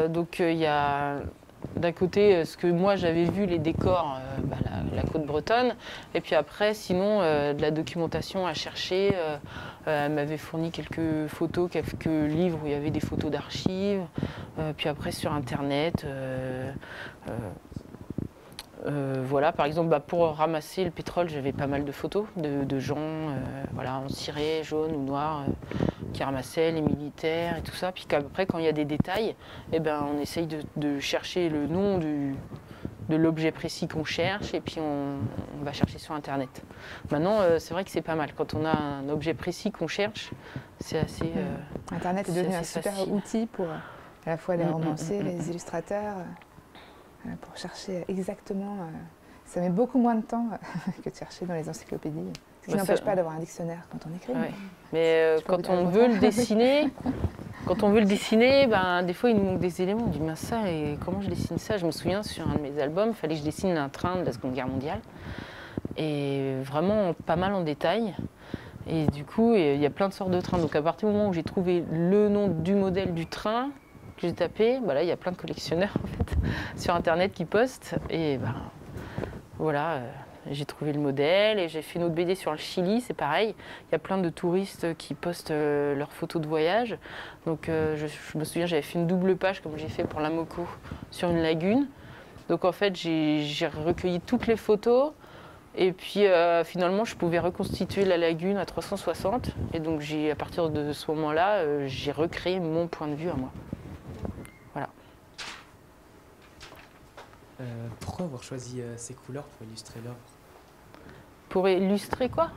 Speaker 4: Donc il y a d'un côté ce que moi j'avais vu, les décors, la côte bretonne, et puis après sinon de la documentation à chercher. Elle m'avait fourni quelques photos, quelques livres où il y avait des photos d'archives, puis après sur internet. Voilà, par exemple, pour ramasser le pétrole, j'avais pas mal de photos de gens voilà, en ciré, jaune ou noir, qui ramassaient les militaires et tout ça. Puis après, quand il y a des détails, eh ben, on essaye de chercher le nom de l'objet précis qu'on cherche et puis on va chercher sur Internet. Maintenant, c'est vrai que c'est pas mal. Quand on a un objet précis qu'on cherche, c'est assez
Speaker 2: Internet est devenu un super
Speaker 4: facile.
Speaker 2: outil pour à la fois les romanciers, les illustrateurs. Pour chercher exactement, ça met beaucoup moins de temps que de chercher dans les encyclopédies. Ce qui n'empêche pas d'avoir un dictionnaire quand on écrit.
Speaker 4: Ouais. Mais quand on veut le dessiner, ben, des fois il nous manque des éléments. On dit mais ça, et comment je dessine ça? Je me souviens sur un de mes albums, il fallait que je dessine un train de la Seconde Guerre mondiale, et vraiment pas mal en détail. Et du coup, il y a plein de sortes de trains. Donc à partir du moment où j'ai trouvé le nom du modèle du train, que j'ai tapé, bah là, il y a plein de collectionneurs en fait, sur Internet qui postent. Et ben, voilà, j'ai trouvé le modèle et j'ai fait une autre BD sur le Chili, c'est pareil. Il y a plein de touristes qui postent leurs photos de voyage. Donc je me souviens, j'avais fait une double page comme j'ai fait pour la Moco sur une lagune. Donc en fait, j'ai recueilli toutes les photos. Et puis finalement, je pouvais reconstituer la lagune à 360. Et donc à partir de ce moment-là, j'ai recréé mon point de vue à moi. Voilà.
Speaker 8: Pourquoi avoir choisi ces couleurs pour illustrer l'œuvre?
Speaker 4: Pour illustrer quoi?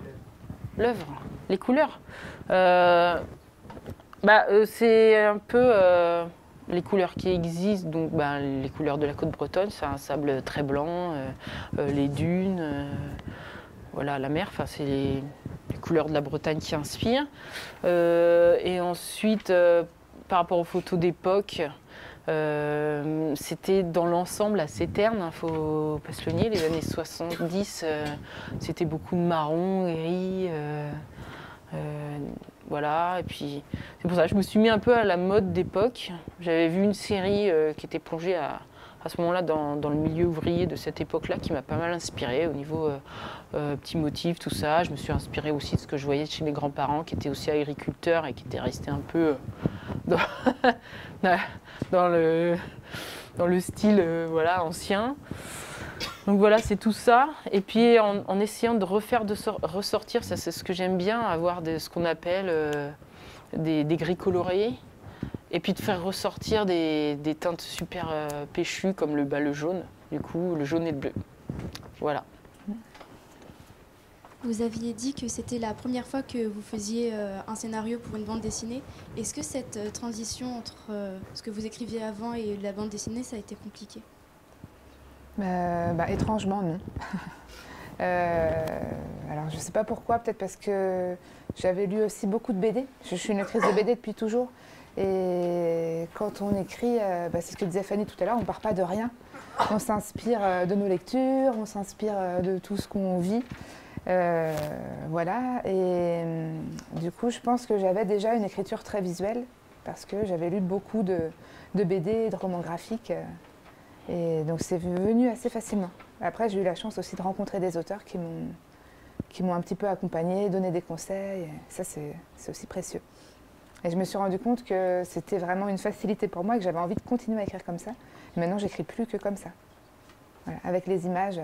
Speaker 4: L'œuvre, les couleurs. C'est un peu les couleurs qui existent. Donc les couleurs de la côte bretonne, c'est un sable très blanc, les dunes, voilà, la mer. C'est les couleurs de la Bretagne qui inspirent. Et ensuite, par rapport aux photos d'époque, c'était dans l'ensemble assez terne, il ne faut pas se le nier. Les années 70, c'était beaucoup de marron, gris, voilà. Et puis c'est pour ça que je me suis mis un peu à la mode d'époque. J'avais vu une série qui était plongée à ce moment-là dans le milieu ouvrier de cette époque-là, qui m'a pas mal inspirée au niveau petits motifs, tout ça. Je me suis inspirée aussi de ce que je voyais chez mes grands-parents, qui étaient aussi agriculteurs et qui étaient restés un peu dans le style voilà, ancien. Donc voilà, c'est tout ça. Et puis en essayant de ressortir, ça c'est ce que j'aime bien, avoir ce qu'on appelle des gris colorés. Et puis de faire ressortir des teintes super péchues comme le jaune, du coup, le jaune et le bleu. Voilà.
Speaker 6: Vous aviez dit que c'était la première fois que vous faisiez un scénario pour une bande dessinée. Est-ce que cette transition entre ce que vous écriviez avant et la bande dessinée, ça a été compliqué?
Speaker 2: Étrangement, non. Alors, je ne sais pas pourquoi, peut-être parce que j'avais lu aussi beaucoup de BD. Je suis une lectrice de BD depuis toujours. Et quand on écrit, c'est ce que disait Fanny tout à l'heure, on ne part pas de rien. On s'inspire de nos lectures, on s'inspire de tout ce qu'on vit. Voilà. Et du coup, je pense que j'avais déjà une écriture très visuelle parce que j'avais lu beaucoup de BD, de romans graphiques. Et donc c'est venu assez facilement. Après, j'ai eu la chance aussi de rencontrer des auteurs qui m'ont un petit peu accompagnée, donné des conseils. Et ça, c'est aussi précieux. Et je me suis rendu compte que c'était vraiment une facilité pour moi et que j'avais envie de continuer à écrire comme ça. Et maintenant, j'écris plus que comme ça. Voilà, avec les images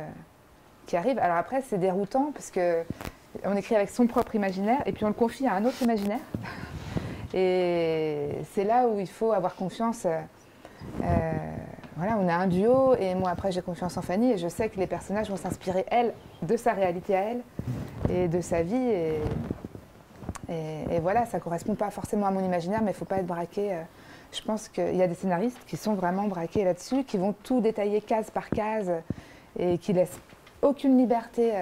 Speaker 2: qui arrivent. Alors après, c'est déroutant parce qu'on écrit avec son propre imaginaire et puis on le confie à un autre imaginaire. Et c'est là où il faut avoir confiance. Voilà, on a un duo et moi après j'ai confiance en Fanny et je sais que les personnages vont s'inspirer, elle, de sa réalité à elle et de sa vie. Et voilà, ça ne correspond pas forcément à mon imaginaire, mais il ne faut pas être braqué. Je pense qu'il y a des scénaristes qui sont vraiment braqués là-dessus, qui vont tout détailler case par case et qui laissent aucune liberté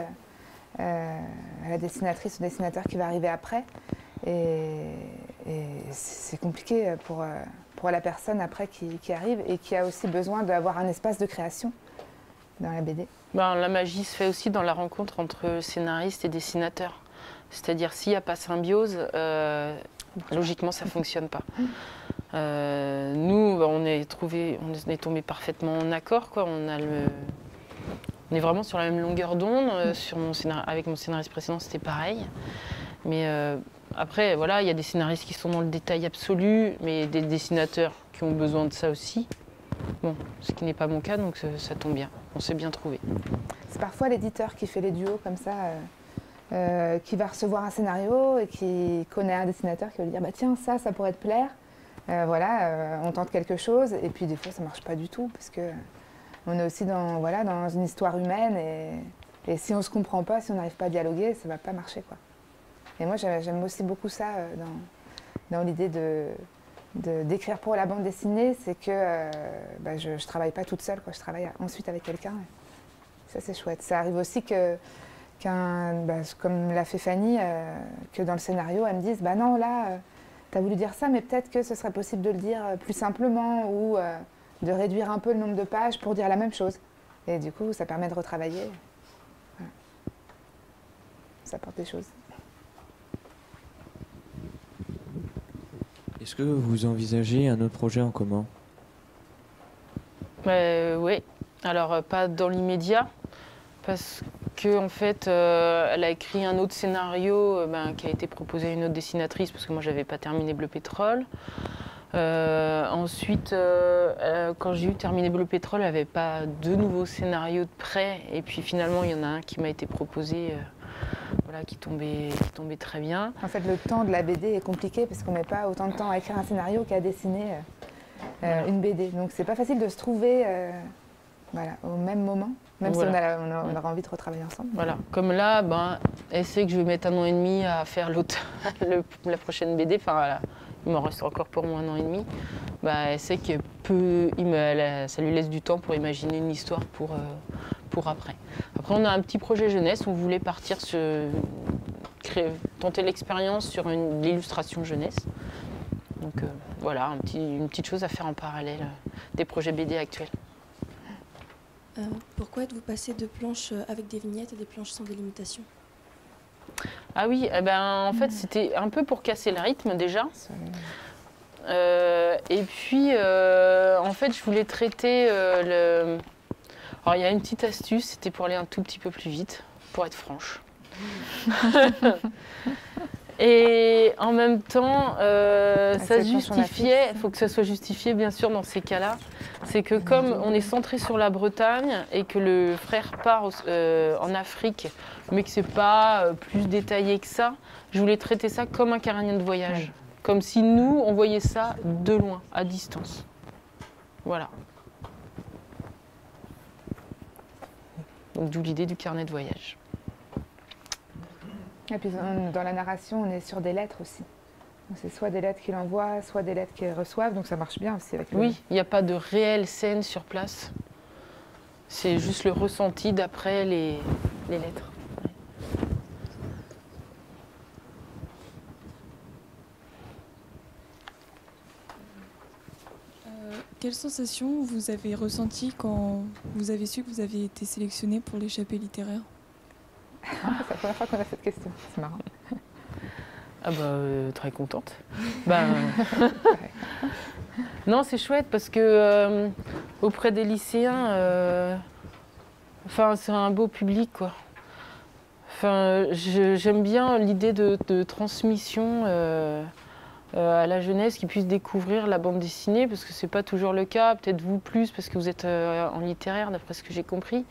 Speaker 2: à la dessinatrice ou dessinateur qui va arriver après. Et c'est compliqué pour la personne après qui arrive et qui a aussi besoin d'avoir un espace de création dans la BD.
Speaker 4: La magie se fait aussi dans la rencontre entre scénariste et dessinateur. C'est-à-dire s'il n'y a pas symbiose, logiquement ça ne fonctionne pas. Nous, on est tombé parfaitement en accord, quoi. On est vraiment sur la même longueur d'onde. Avec mon scénariste précédent, c'était pareil. Mais après, voilà, il y a des scénaristes qui sont dans le détail absolu, mais des dessinateurs qui ont besoin de ça aussi. Bon, ce qui n'est pas mon cas, donc ça tombe bien. On s'est bien trouvé.
Speaker 2: C'est parfois l'éditeur qui fait les duos comme ça, qui va recevoir un scénario et qui connaît un dessinateur qui va lui dire bah, tiens, ça pourrait te plaire. On tente quelque chose. Et puis des fois, ça ne marche pas du tout, parce que on est aussi dans une histoire humaine. Et si on ne se comprend pas, si on n'arrive pas à dialoguer, ça ne va pas marcher, quoi. Et moi, j'aime aussi beaucoup ça dans l'idée d'écrire pour la bande dessinée, c'est que je ne travaille pas toute seule, quoi. Je travaille ensuite avec quelqu'un. Ça, c'est chouette. Ça arrive aussi comme l'a fait Fanny, que dans le scénario, elle me dise bah non, là, tu as voulu dire ça, mais peut-être que ce serait possible de le dire plus simplement ou de réduire un peu le nombre de pages pour dire la même chose. Et du coup, ça permet de retravailler. Voilà. Ça apporte des choses.
Speaker 9: Est-ce que vous envisagez un autre projet en commun?
Speaker 4: Oui, alors pas dans l'immédiat, parce qu'en fait, elle a écrit un autre scénario qui a été proposé à une autre dessinatrice, parce que moi, j'avais pas terminé Bleu Pétrole. Ensuite, quand j'ai eu terminé Bleu Pétrole, elle n'avait pas de nouveaux scénarios de prêt, et puis finalement, il y en a un qui m'a été proposé. Qui tombait très bien.
Speaker 2: En fait, le temps de la BD est compliqué parce qu'on ne met pas autant de temps à écrire un scénario qu'à dessiner une BD. Donc, c'est pas facile de se trouver au même moment, même si on aura envie de retravailler ensemble.
Speaker 4: Voilà. Comme là, elle sait que je vais mettre 1 an et demi à faire la prochaine BD. Enfin, il m'en reste encore pour moi 1 an et demi. Elle sait que ça lui laisse du temps pour imaginer une histoire pour après. Après, on a un petit projet jeunesse. On voulait partir tenter l'expérience sur l'illustration jeunesse. Donc voilà, une petite chose à faire en parallèle des projets BD actuels.
Speaker 10: Pourquoi êtes-vous passé de planches avec des vignettes à des planches sans délimitation?
Speaker 4: Ah oui, en fait, c'était un peu pour casser le rythme déjà. Et puis, en fait, je voulais traiter Alors, il y a une petite astuce, c'était pour aller un tout petit peu plus vite, pour être franche. Et en même temps, ça justifiait, il faut que ça soit justifié bien sûr dans ces cas-là, c'est que comme on est centré sur la Bretagne et que le frère part en Afrique, mais que c'est pas plus détaillé que ça, je voulais traiter ça comme un carnet de voyage. Comme si nous, on voyait ça de loin, à distance. Voilà. Donc d'où l'idée du carnet de voyage.
Speaker 2: Et puis dans la narration, on est sur des lettres aussi. C'est soit des lettres qu'il envoie, soit des lettres qu'ils reçoivent, donc ça marche bien aussi avec
Speaker 4: Oui, il n'y a pas de réelle scène sur place. C'est juste le ressenti d'après les lettres.
Speaker 11: Quelle sensation vous avez ressentie quand vous avez su que vous aviez été sélectionné pour l'échappée littéraire?
Speaker 2: C'est la première fois qu'on a cette question, c'est marrant.
Speaker 4: Ah bah très contente. Bah, non, c'est chouette parce que auprès des lycéens, enfin c'est un beau public quoi. Enfin, j'aime bien l'idée de transmission à la jeunesse qui puisse découvrir la bande dessinée parce que c'est pas toujours le cas. Peut-être vous plus parce que vous êtes en littéraire d'après ce que j'ai compris.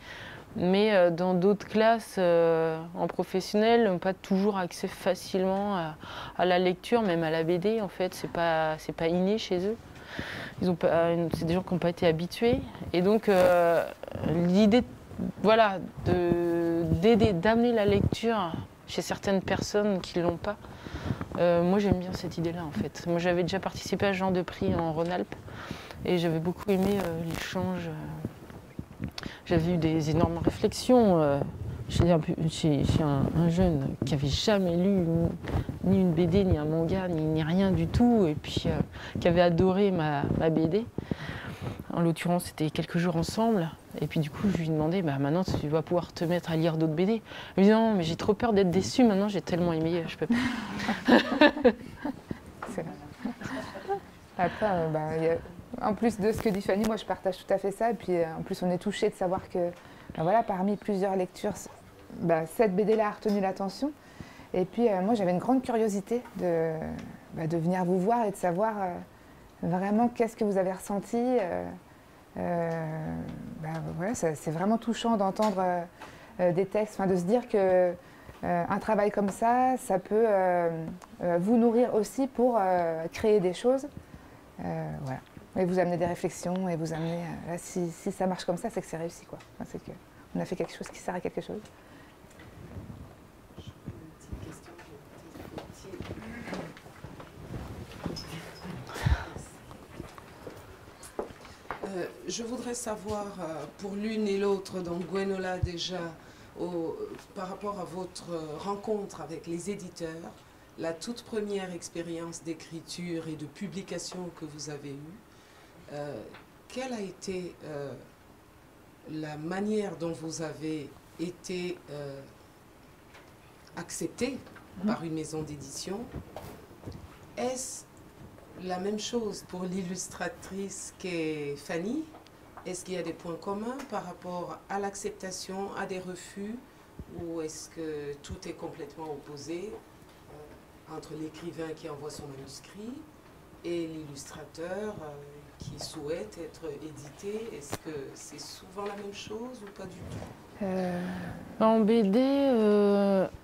Speaker 4: Mais dans d'autres classes en professionnel, n'ont pas toujours accès facilement à la lecture, même à la BD en fait, c'est pas inné chez eux. C'est des gens qui n'ont pas été habitués. Et donc l'idée voilà, d'amener la lecture chez certaines personnes qui ne l'ont pas, moi j'aime bien cette idée-là en fait. Moi j'avais déjà participé à ce genre de prix en Rhône-Alpes et j'avais beaucoup aimé l'échange. J'avais eu des énormes réflexions chez un jeune qui n'avait jamais lu ni une BD, ni un manga, ni rien du tout, et puis qui avait adoré ma BD. En l'occurrence, c'était quelques jours ensemble. Et puis du coup, je lui ai demandé, bah, maintenant tu vas pouvoir te mettre à lire d'autres BD. Il me dit non, mais j'ai trop peur d'être déçue, maintenant j'ai tellement aimé, je peux pas.
Speaker 2: Après, en plus de ce que dit Fanny, moi je partage tout à fait ça. Et puis en plus, on est touché de savoir que voilà, parmi plusieurs lectures, cette BD-là a retenu l'attention. Et puis moi, j'avais une grande curiosité de venir vous voir et de savoir vraiment qu'est-ce que vous avez ressenti. Voilà, c'est vraiment touchant d'entendre des textes, de se dire que un travail comme ça peut vous nourrir aussi pour créer des choses. Voilà. Et vous amener des réflexions et vous amener. Là, si ça marche comme ça, c'est que c'est réussi, quoi. Enfin, c'est qu'on a fait quelque chose qui sert à quelque chose.
Speaker 7: Je voudrais savoir, pour l'une et l'autre, donc Gwenola déjà, par rapport à votre rencontre avec les éditeurs, la toute première expérience d'écriture et de publication que vous avez eue, quelle a été la manière dont vous avez été accepté par une maison d'édition? Est-ce la même chose pour l'illustratrice qu'est Fanny? Est-ce qu'il y a des points communs par rapport à l'acceptation, à des refus, ou est-ce que tout est complètement opposé entre l'écrivain qui envoie son manuscrit et l'illustrateur qui souhaite être édité? Est-ce que c'est souvent la même chose ou pas du tout?
Speaker 4: En BD,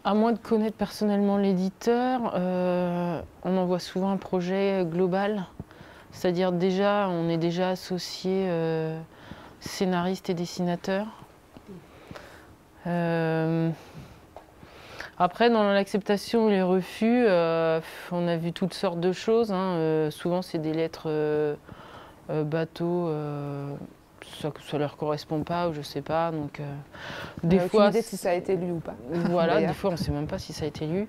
Speaker 4: à moins de connaître personnellement l'éditeur, on envoie souvent un projet global. C'est-à-dire déjà, on est déjà associé scénariste et dessinateur. Après, dans l'acceptation et les refus, on a vu toutes sortes de choses. Souvent, c'est des lettres bateau. Ça leur correspond pas ou je sais pas, donc des fois
Speaker 2: aucune idée si ça a été lu ou pas.
Speaker 4: Voilà, des fois on sait même pas si ça a été lu.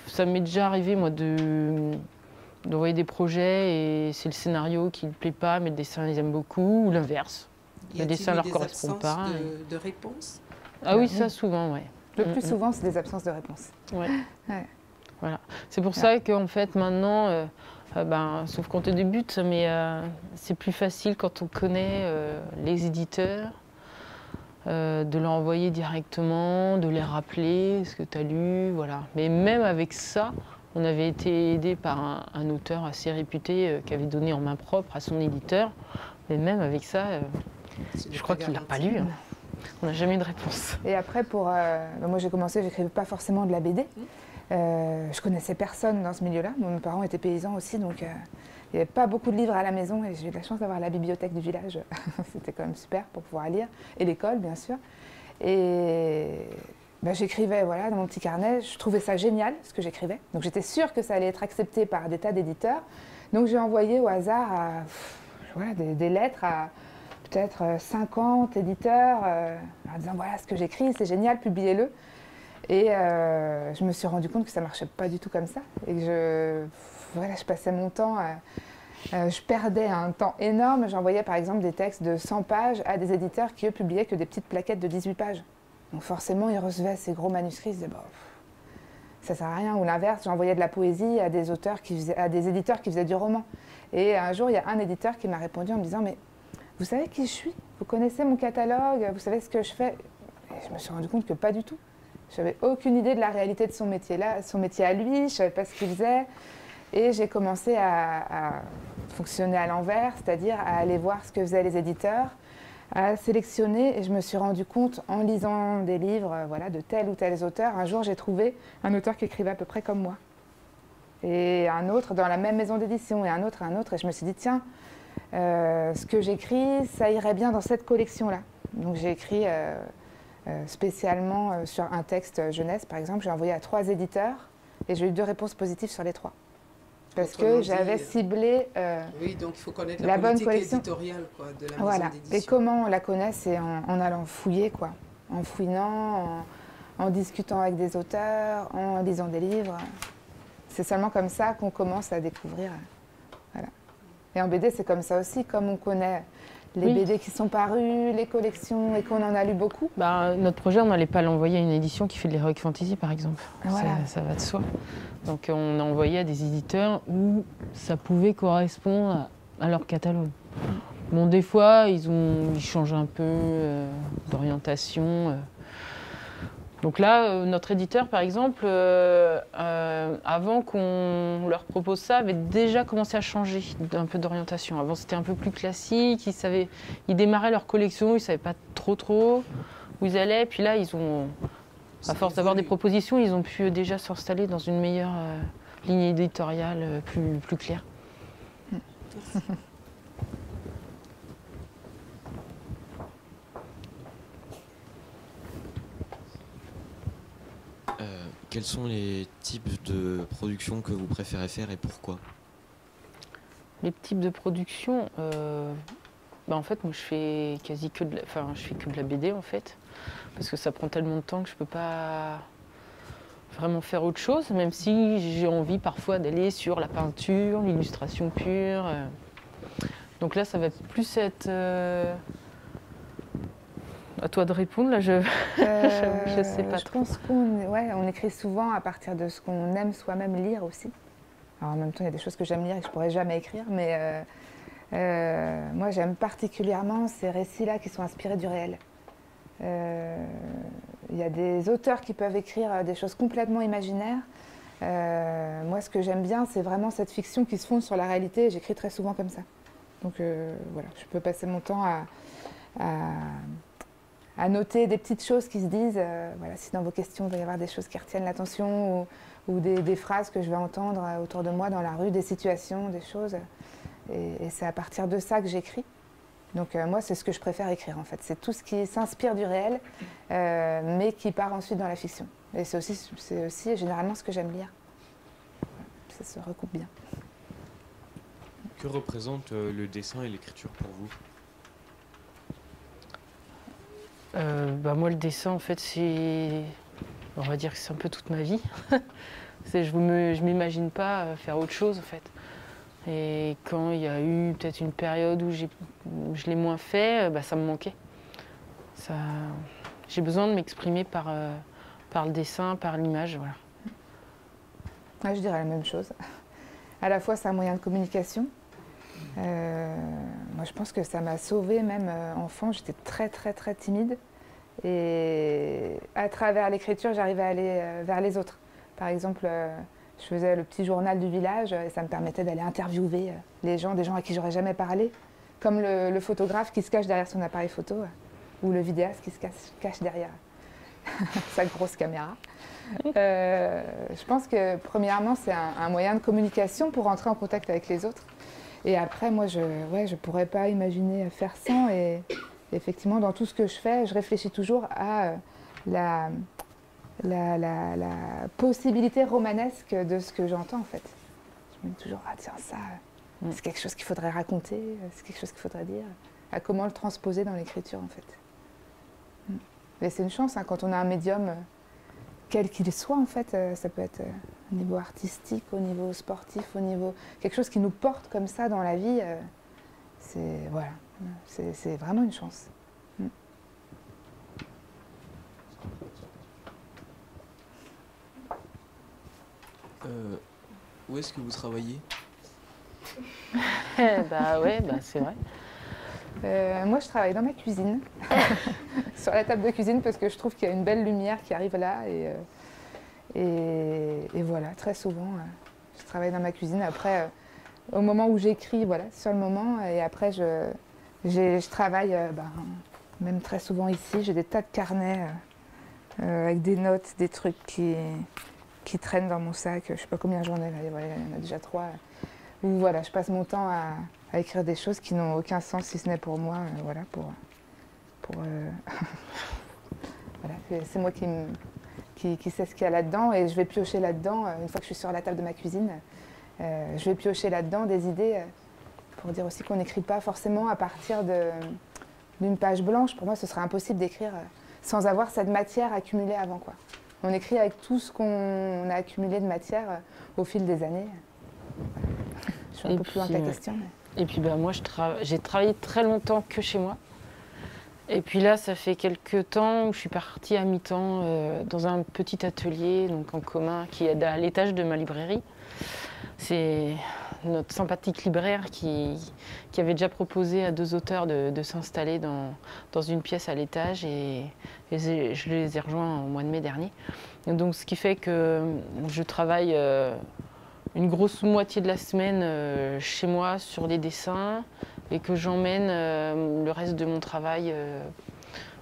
Speaker 4: Ça m'est déjà arrivé moi d'envoyer des projets et c'est le scénario qui ne plaît pas mais le dessin ils aiment beaucoup ou l'inverse. Le dessin leur correspond pas.
Speaker 7: De réponse?
Speaker 4: Ah oui, ça souvent, ouais.
Speaker 2: Le plus souvent c'est des absences de réponse.
Speaker 4: Ouais. Voilà. C'est pour ça qu'en fait maintenant sauf quand on débute, mais c'est plus facile quand on connaît les éditeurs, de leur envoyer directement, de les rappeler ce que tu as lu, voilà. Mais même avec ça, on avait été aidé par un auteur assez réputé qui avait donné en main propre à son éditeur. Mais même avec ça, je crois qu'il ne l'a pas lu. On n'a jamais eu de réponse.
Speaker 2: Et après, moi j'ai commencé, j'écrivais pas forcément de la BD. Je connaissais personne dans ce milieu-là. Mes parents étaient paysans aussi, donc il n'y avait pas beaucoup de livres à la maison et j'ai eu la chance d'avoir la bibliothèque du village. C'était quand même super pour pouvoir lire. Et l'école, bien sûr. Et j'écrivais dans mon petit carnet. Je trouvais ça génial, ce que j'écrivais. Donc j'étais sûre que ça allait être accepté par des tas d'éditeurs. Donc j'ai envoyé au hasard des lettres à peut-être 50 éditeurs en disant voilà ce que j'écris, c'est génial, publiez-le. Et je me suis rendu compte que ça ne marchait pas du tout comme ça. Et que je passais mon temps je perdais un temps énorme. J'envoyais par exemple des textes de 100 pages à des éditeurs qui, eux, publiaient que des petites plaquettes de 18 pages. Donc forcément, ils recevaient ces gros manuscrits, ils disaient bah, ça sert à rien. Ou l'inverse, j'envoyais de la poésie à des à des éditeurs qui faisaient du roman. Et un jour, il y a un éditeur qui m'a répondu en me disant mais vous savez qui je suis? Vous connaissez mon catalogue? Vous savez ce que je fais? Et je me suis rendu compte que pas du tout. Je n'avais aucune idée de la réalité de son métier à lui, je ne savais pas ce qu'il faisait. Et j'ai commencé à fonctionner à l'envers, c'est-à-dire à aller voir ce que faisaient les éditeurs, à sélectionner. Et je me suis rendu compte en lisant des livres voilà, de tel ou tel auteur, un jour j'ai trouvé un auteur qui écrivait à peu près comme moi. Et un autre dans la même maison d'édition, et un autre. Et je me suis dit, tiens, ce que j'écris, ça irait bien dans cette collection-là. Donc j'ai écrit spécialement sur un texte jeunesse, par exemple. J'ai envoyé à 3 éditeurs et j'ai eu 2 réponses positives sur les 3. Parce que j'avais ciblé
Speaker 7: oui, donc il faut connaître
Speaker 2: la bonne collection
Speaker 7: éditoriale quoi, de la
Speaker 2: voilà.
Speaker 7: maison d'édition.
Speaker 2: Et comment on la connaît, c'est en allant fouiller, quoi. En fouinant, en discutant avec des auteurs, en lisant des livres. C'est seulement comme ça qu'on commence à découvrir. Voilà. Et en BD, c'est comme ça aussi, comme on connaît les BD qui sont parus, les collections, et qu'on en a lu beaucoup.
Speaker 4: Bah, notre projet, on n'allait pas l'envoyer à une édition qui fait de l'heroic fantasy, par exemple.
Speaker 2: Voilà.
Speaker 4: Ça va de soi. Donc on a envoyé à des éditeurs où ça pouvait correspondre à leur catalogue. Bon, des fois, ils changent un peu d'orientation. Donc là, notre éditeur, par exemple, avant qu'on leur propose ça, avait déjà commencé à changer un peu d'orientation. Avant, c'était un peu plus classique. Ils démarraient leur collection, ils ne savaient pas trop où ils allaient. Puis là, à force d'avoir des propositions, ils ont pu déjà s'installer dans une meilleure ligne éditoriale plus claire.
Speaker 7: Merci.
Speaker 9: Quels sont les types de productions que vous préférez faire et pourquoi?
Speaker 4: Les types de production, en fait, moi je fais que de la BD en fait, parce que ça prend tellement de temps que je peux pas vraiment faire autre chose, même si j'ai envie parfois d'aller sur la peinture, l'illustration pure. Donc là, ça va plus être à toi de répondre, là, je sais pas trop.
Speaker 2: Je pense qu'on écrit souvent à partir de ce qu'on aime soi-même lire aussi. Alors en même temps, il y a des choses que j'aime lire et que je ne pourrais jamais écrire, mais moi j'aime particulièrement ces récits-là qui sont inspirés du réel. Il y a des auteurs qui peuvent écrire des choses complètement imaginaires. Moi, ce que j'aime bien, c'est vraiment cette fiction qui se fonde sur la réalité, et j'écris très souvent comme ça. Donc voilà, je peux passer mon temps à noter des petites choses qui se disent. Voilà, si dans vos questions, il va y avoir des choses qui retiennent l'attention ou des phrases que je vais entendre autour de moi dans la rue, des situations, des choses. Et c'est à partir de ça que j'écris. Donc moi, c'est ce que je préfère écrire en fait. C'est tout ce qui s'inspire du réel, mais qui part ensuite dans la fiction. Et c'est aussi généralement ce que j'aime lire. Ça se recoupe bien.
Speaker 9: Que représente le dessin et l'écriture pour vous?
Speaker 4: Moi, le dessin, en fait, on va dire que c'est un peu toute ma vie. Je m'imagine pas faire autre chose, en fait. Et quand il y a eu peut-être une période où je l'ai moins fait, ça me manquait. J'ai besoin de m'exprimer par le dessin, par l'image, voilà.
Speaker 2: Ouais, je dirais la même chose. À la fois, c'est un moyen de communication. Moi, je pense que ça m'a sauvée, même enfant. J'étais très, très, très timide. Et à travers l'écriture, j'arrivais à aller vers les autres. Par exemple, je faisais le petit journal du village et ça me permettait d'aller interviewer des gens à qui j'aurais jamais parlé. Comme le photographe qui se cache derrière son appareil photo ou le vidéaste qui se cache derrière sa grosse caméra. Je pense que premièrement, c'est un moyen de communication pour rentrer en contact avec les autres. Et après, moi, je pourrais pas imaginer faire sans. Et effectivement, dans tout ce que je fais, je réfléchis toujours à la possibilité romanesque de ce que j'entends, en fait. Je me dis toujours, ah tiens, ça, c'est quelque chose qu'il faudrait raconter, c'est quelque chose qu'il faudrait dire. À comment le transposer dans l'écriture, en fait. Et c'est une chance, hein, quand on a un médium, quel qu'il soit, en fait, ça peut être au niveau artistique, au niveau sportif, au niveau quelque chose qui nous porte comme ça dans la vie, voilà, c'est vraiment une chance.
Speaker 12: Où est-ce que vous travaillez?
Speaker 4: Bah ouais, bah c'est vrai.
Speaker 2: Moi, je travaille dans ma cuisine, sur la table de cuisine, parce que je trouve qu'il y a une belle lumière qui arrive là. Et voilà, très souvent, je travaille dans ma cuisine. Après, au moment où j'écris, voilà, sur le moment. Et après, je travaille même très souvent ici. J'ai des tas de carnets avec des notes, des trucs qui traînent dans mon sac. Je ne sais pas combien j'en ai là, voilà, il y en a déjà 3. Où voilà, je passe mon temps à écrire des choses qui n'ont aucun sens si ce n'est pour moi. Voilà, voilà, c'est moi qui sais ce qu'il y a là-dedans et je vais piocher là-dedans, une fois que je suis sur la table de ma cuisine, je vais piocher là-dedans des idées pour dire aussi qu'on n'écrit pas forcément à partir d'une page blanche. Pour moi, ce serait impossible d'écrire sans avoir cette matière accumulée avant, quoi. On écrit avec tout ce qu'on a accumulé de matière au fil des années. Voilà. Je suis un peu plus loin que la question. Mais...
Speaker 4: Et puis bah, moi, j'ai travaillé très longtemps que chez moi. Et puis là, ça fait quelques temps où je suis partie à mi-temps dans un petit atelier donc en commun qui est à l'étage de ma librairie. C'est notre sympathique libraire qui avait déjà proposé à 2 auteurs de s'installer dans une pièce à l'étage et je les ai rejoints au mois de mai dernier. Et donc, ce qui fait que je travaille une grosse moitié de la semaine chez moi sur des dessins et que j'emmène le reste de mon travail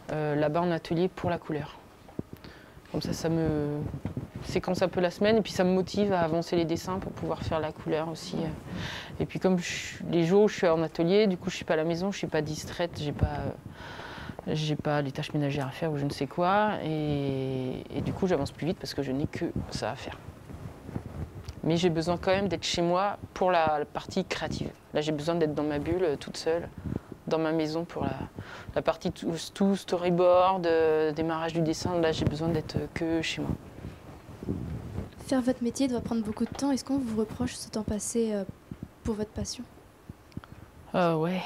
Speaker 4: là-bas en atelier pour la couleur. Comme ça me séquence un peu la semaine et puis ça me motive à avancer les dessins pour pouvoir faire la couleur aussi. Et puis comme les jours où je suis en atelier, du coup je suis pas à la maison, je suis pas distraite, j'ai pas les tâches ménagères à faire ou je ne sais quoi et du coup j'avance plus vite parce que je n'ai que ça à faire. Mais j'ai besoin quand même d'être chez moi pour la partie créative. Là j'ai besoin d'être dans ma bulle toute seule, dans ma maison pour la partie tout storyboard, démarrage du dessin. Là j'ai besoin d'être que chez moi.
Speaker 6: Faire votre métier doit prendre beaucoup de temps. Est-ce qu'on vous reproche ce temps passé pour votre passion?
Speaker 4: Ouais.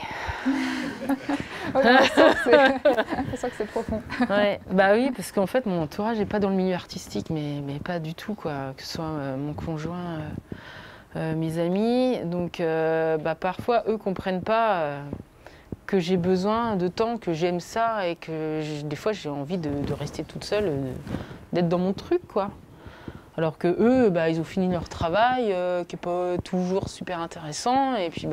Speaker 2: On sent que c'est profond.
Speaker 4: Ouais, bah oui, parce qu'en fait, mon entourage n'est pas dans le milieu artistique, mais pas du tout, quoi. Que ce soit mon conjoint, mes amis. Donc, parfois, eux ne comprennent pas que j'ai besoin de temps, que j'aime ça et que des fois, j'ai envie de rester toute seule, d'être dans mon truc, quoi. Alors que eux, ils ont fini leur travail, qui n'est pas toujours super intéressant, et puis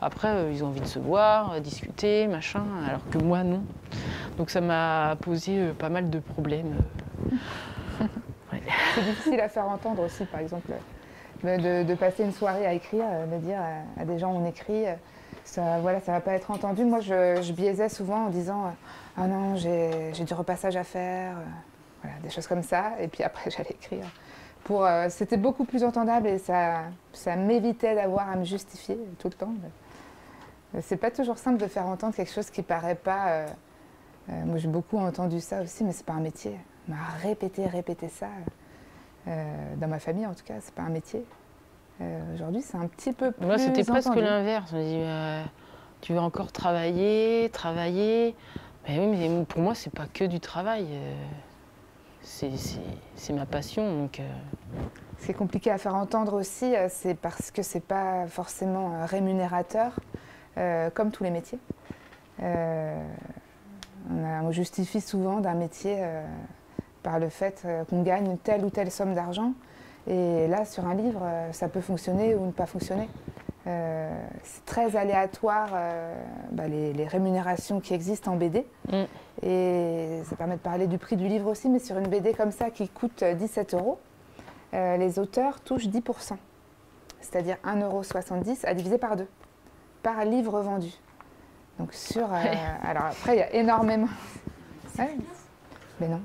Speaker 4: après, ils ont envie de se voir, discuter, machin, alors que moi, non. Donc ça m'a posé pas mal de problèmes. Ouais.
Speaker 2: C'est difficile à faire entendre aussi, par exemple, de passer une soirée à écrire, de dire à des gens on écrit, ça va pas être entendu. Moi, je biaisais souvent en disant « Ah non, j'ai du repassage à faire ». Voilà, des choses comme ça, et puis après j'allais écrire. C'était beaucoup plus entendable et ça m'évitait d'avoir à me justifier tout le temps. C'est pas toujours simple de faire entendre quelque chose qui paraît pas... moi j'ai beaucoup entendu ça aussi, mais c'est pas un métier. On m'a répété ça. Dans ma famille en tout cas, c'est pas un métier. Aujourd'hui c'est un petit peu plus
Speaker 4: Moi c'était
Speaker 2: entendu.
Speaker 4: presque l'inverse. On me dit tu vas encore travailler. Mais oui, mais pour moi c'est pas que du travail. C'est ma passion. Donc,
Speaker 2: Ce qui est compliqué à faire entendre aussi, c'est parce que c'est pas forcément rémunérateur, comme tous les métiers. On justifie souvent d'un métier par le fait qu'on gagne telle ou telle somme d'argent. Et là, sur un livre, ça peut fonctionner ou ne pas fonctionner. C'est très aléatoire, les rémunérations qui existent en BD. Et ça permet de parler du prix du livre aussi, mais sur une BD comme ça qui coûte 17 €, les auteurs touchent 10%. C'est-à-dire 1,70 € à diviser par 2, par livre vendu. Donc alors après, il y a énormément... Ouais, mais non.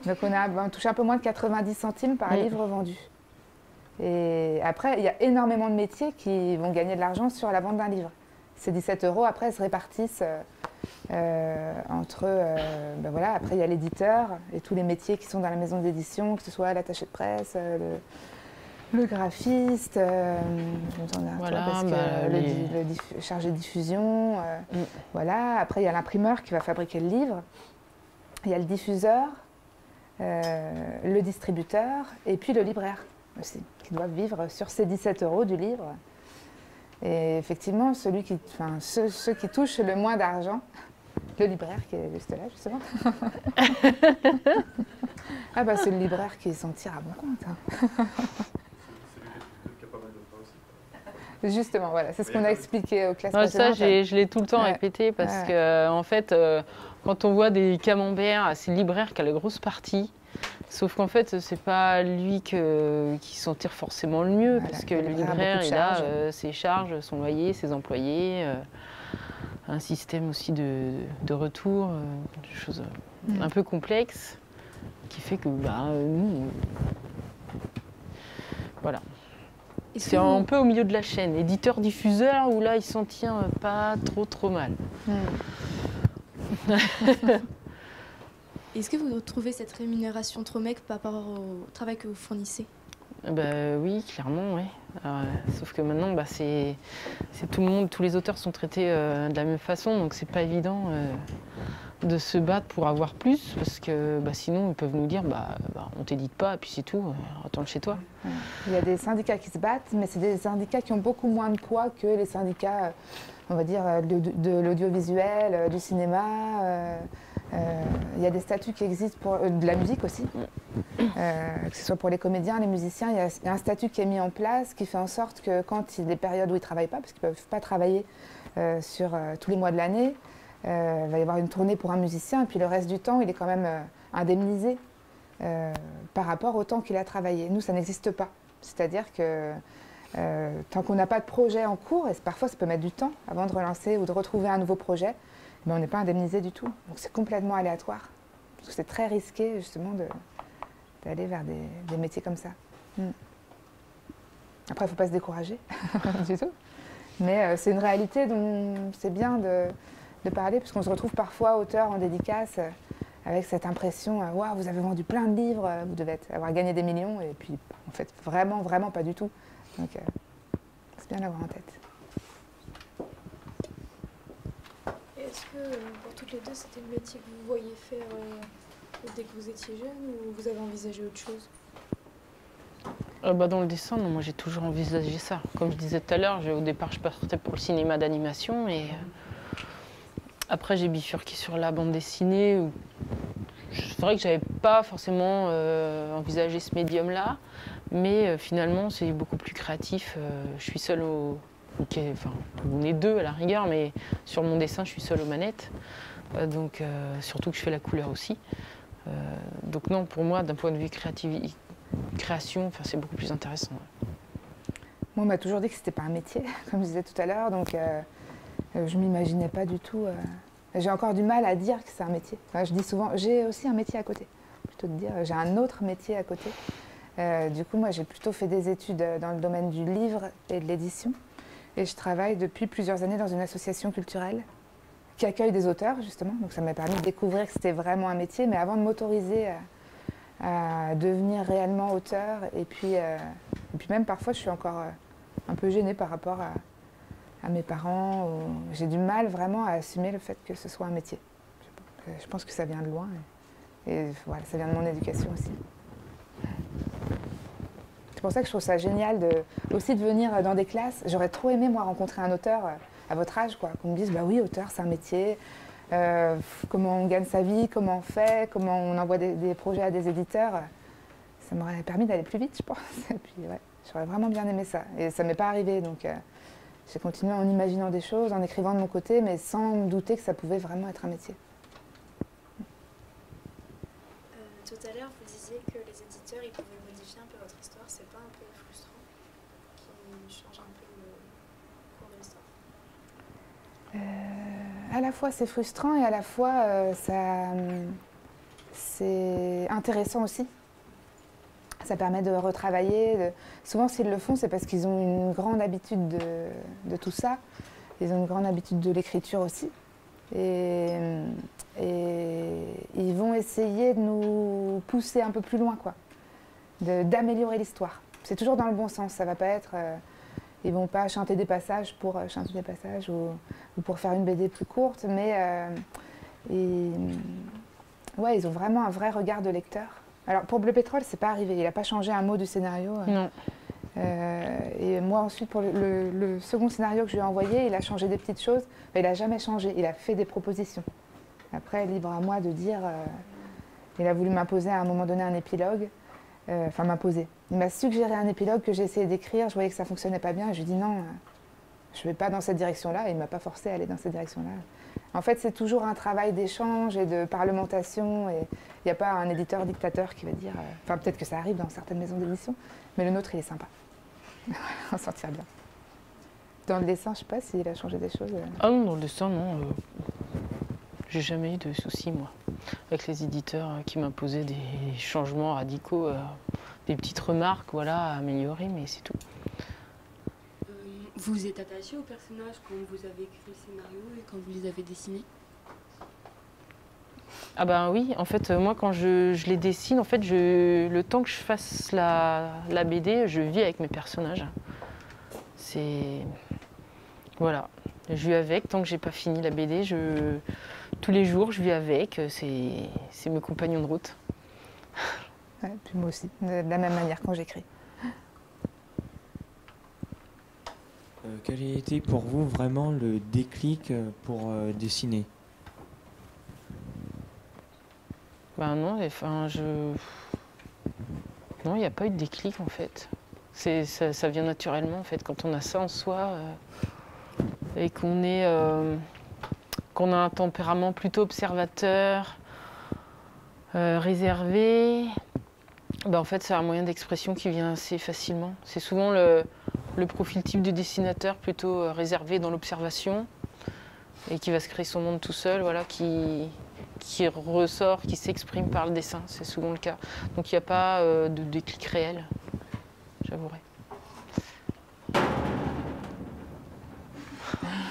Speaker 2: Donc on touche un peu moins de 90 centimes par livre vendu. Et après, il y a énormément de métiers qui vont gagner de l'argent sur la vente d'un livre. Ces 17 € après se répartissent entre, voilà, après il y a l'éditeur et tous les métiers qui sont dans la maison d'édition, que ce soit l'attaché de presse, le graphiste,
Speaker 4: voilà,
Speaker 2: parce que le chargé de diffusion, voilà. Après il y a l'imprimeur qui va fabriquer le livre, il y a le diffuseur, le distributeur et puis le libraire aussi, qui doivent vivre sur ces 17 € du livre. Et effectivement, ceux qui touchent le moins d'argent, le libraire qui est juste là, justement. Ah bah c'est le libraire qui s'en tire à bon compte. Hein. Justement, voilà, c'est ce qu'on a expliqué aux classes précédentes.
Speaker 4: Ça, je l'ai tout le temps répété parce que, en fait, quand on voit des camemberts, c'est le libraire qui a la grosse partie. Sauf qu'en fait, c'est pas lui qui s'en tire forcément le mieux, voilà, parce que le libraire, il a ses charges, son loyer, ses employés, un système aussi de retour, des choses un peu complexes, qui fait que nous, voilà. C'est un peu au milieu de la chaîne, éditeur-diffuseur, où là, il s'en tient pas trop mal.
Speaker 6: Est-ce que vous trouvez cette rémunération trop maigre par rapport au travail que vous fournissez?
Speaker 4: Oui, clairement, oui. Sauf que maintenant, c'est tout le monde, tous les auteurs sont traités de la même façon, donc c'est pas évident de se battre pour avoir plus, parce que sinon ils peuvent nous dire on t'édite pas, et puis c'est tout, retourne chez toi.
Speaker 2: Il y a des syndicats qui se battent, mais c'est des syndicats qui ont beaucoup moins de poids que les syndicats, on va dire, de l'audiovisuel, du cinéma. Il y a des statuts qui existent pour de la musique aussi, que ce soit pour les comédiens, les musiciens. Il y a un statut qui est mis en place qui fait en sorte que quand il y a des périodes où ils ne travaillent pas, parce qu'ils ne peuvent pas travailler sur tous les mois de l'année, il va y avoir une tournée pour un musicien, et puis le reste du temps, il est quand même indemnisé par rapport au temps qu'il a travaillé. Nous, ça n'existe pas. C'est-à-dire que tant qu'on n'a pas de projet en cours, et parfois ça peut mettre du temps avant de relancer ou de retrouver un nouveau projet, mais on n'est pas indemnisé du tout. Donc c'est complètement aléatoire. Parce que c'est très risqué justement d'aller vers des métiers comme ça. Après, il ne faut pas se décourager du tout. Mais c'est une réalité dont c'est bien de parler, parce qu'on se retrouve parfois auteur en dédicace avec cette impression « Waouh, vous avez vendu plein de livres, vous devez avoir gagné des millions », et puis en fait, vraiment, vraiment pas du tout. Donc c'est bien d'avoir en tête.
Speaker 10: Est-ce que pour toutes les deux, c'était le métier que vous voyiez faire dès que vous étiez jeune, ou vous avez envisagé autre chose?
Speaker 4: Dans le dessin, non, moi j'ai toujours envisagé ça. Comme je disais tout à l'heure, au départ je partais pour le cinéma d'animation et après j'ai bifurqué sur la bande dessinée. C'est vrai que j'avais pas forcément envisagé ce médium-là, mais finalement c'est beaucoup plus créatif. Je suis seule on est deux à la rigueur, mais sur mon dessin je suis seule aux manettes. Donc surtout que je fais la couleur aussi. Donc non, pour moi, d'un point de vue création, c'est beaucoup plus intéressant.
Speaker 2: Moi, on m'a toujours dit que c'était pas un métier, comme je disais tout à l'heure, donc je m'imaginais pas du tout. J'ai encore du mal à dire que c'est un métier. Je dis souvent, j'ai aussi un métier à côté. Plutôt de dire, j'ai un autre métier à côté. Du coup, moi, j'ai plutôt fait des études dans le domaine du livre et de l'édition. Et je travaille depuis plusieurs années dans une association culturelle qui accueille des auteurs, justement. Donc ça m'a permis de découvrir que c'était vraiment un métier. Mais avant de m'autoriser à devenir réellement auteur, et puis même parfois, je suis encore un peu gênée par rapport à mes parents. J'ai du mal vraiment à assumer le fait que ce soit un métier. Je pense que ça vient de loin. Et voilà, ça vient de mon éducation aussi. C'est pour ça que je trouve ça génial aussi de venir dans des classes. J'aurais trop aimé, moi, rencontrer un auteur à votre âge, quoi. Qu'on me dise, bah oui, auteur, c'est un métier. Comment on gagne sa vie, comment on fait, comment on envoie des projets à des éditeurs. Ça m'aurait permis d'aller plus vite, je pense. Et puis, ouais, j'aurais vraiment bien aimé ça. Et ça ne m'est pas arrivé, donc j'ai continué en imaginant des choses, en écrivant de mon côté, mais sans me douter que ça pouvait vraiment être un métier.
Speaker 12: Tout à l'heure, vous disiez que les éditeurs, ils pouvaient modifier un peu votre histoire. C'est pas un peu frustrant qu'ils changent un peu le cours de l'histoire?
Speaker 2: À la fois c'est frustrant et à la fois c'est intéressant aussi. Ça permet de retravailler. Souvent s'ils le font, c'est parce qu'ils ont une grande habitude de tout ça. Ils ont une grande habitude de l'écriture aussi. Et ils vont essayer de nous pousser un peu plus loin, quoi, d'améliorer l'histoire. C'est toujours dans le bon sens, ça va pas être... ils vont pas chanter des passages pour chanter des passages ou pour faire une BD plus courte, mais ouais, ils ont vraiment un vrai regard de lecteur. Alors pour Bleu Pétrole, c'est pas arrivé, il n'a pas changé un mot du scénario.
Speaker 4: Non.
Speaker 2: Et moi ensuite, pour le second scénario que je lui ai envoyé, il a changé des petites choses, mais il n'a jamais changé, il a fait des propositions. Après, libre à moi de dire, il a voulu m'imposer à un moment donné un épilogue, enfin m'imposer. Il m'a suggéré un épilogue que j'ai essayé d'écrire, je voyais que ça ne fonctionnait pas bien, et je lui ai dit non, je ne vais pas dans cette direction-là, et il ne m'a pas forcé à aller dans cette direction-là. En fait, c'est toujours un travail d'échange et de parlementation, et il n'y a pas un éditeur dictateur qui va dire, enfin peut-être que ça arrive dans certaines maisons d'édition, mais le nôtre, il est sympa. On s'en tire bien. Dans le dessin, je ne sais pas s'il a changé des choses.
Speaker 4: Ah non, dans le dessin, non. J'ai jamais eu de soucis, moi, avec les éditeurs qui m'imposaient des changements radicaux, des petites remarques, voilà, à améliorer, mais c'est tout.
Speaker 13: Vous êtes attaché aux personnages quand vous avez écrit le scénario et quand vous les avez dessinés?
Speaker 4: Ah ben oui, en fait, moi, quand je les dessine, en fait, le temps que je fasse la BD, je vis avec mes personnages. C'est... Voilà, je vis avec, tant que j'ai pas fini la BD, tous les jours, je vis avec, c'est mes compagnons de route.
Speaker 2: Ouais, puis moi aussi, de la même manière quand j'écris.
Speaker 14: Quel a été pour vous vraiment le déclic pour dessiner?
Speaker 4: Ben non, enfin, non, il n'y a pas eu de déclic en fait. Ça vient naturellement en fait, quand on a ça en soi et qu'on a un tempérament plutôt observateur, réservé, ben en fait c'est un moyen d'expression qui vient assez facilement. C'est souvent le profil type du dessinateur plutôt réservé dans l'observation et qui va se créer son monde tout seul, voilà, qui ressort, qui s'exprime par le dessin, c'est souvent le cas. Donc il n'y a pas de déclic réel, j'avouerai.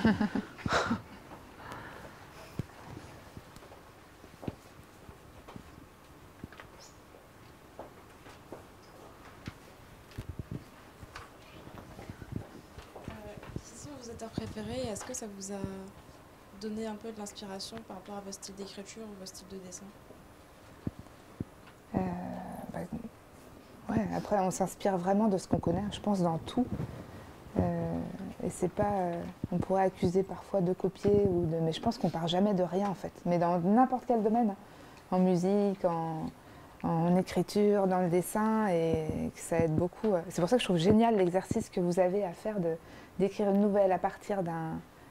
Speaker 15: Qui sont vos auteurs préférés? Est-ce que ça vous a donné un peu de l'inspiration par rapport à vos styles d'écriture ou vos styles de dessin?
Speaker 2: Ouais, après, on s'inspire vraiment de ce qu'on connaît, je pense, dans tout. Et c'est pas... on pourrait accuser parfois de copier, mais je pense qu'on part jamais de rien, en fait. Mais dans n'importe quel domaine, en musique, en écriture, dans le dessin, et que ça aide beaucoup. C'est pour ça que je trouve génial l'exercice que vous avez à faire d'écrire une nouvelle à partir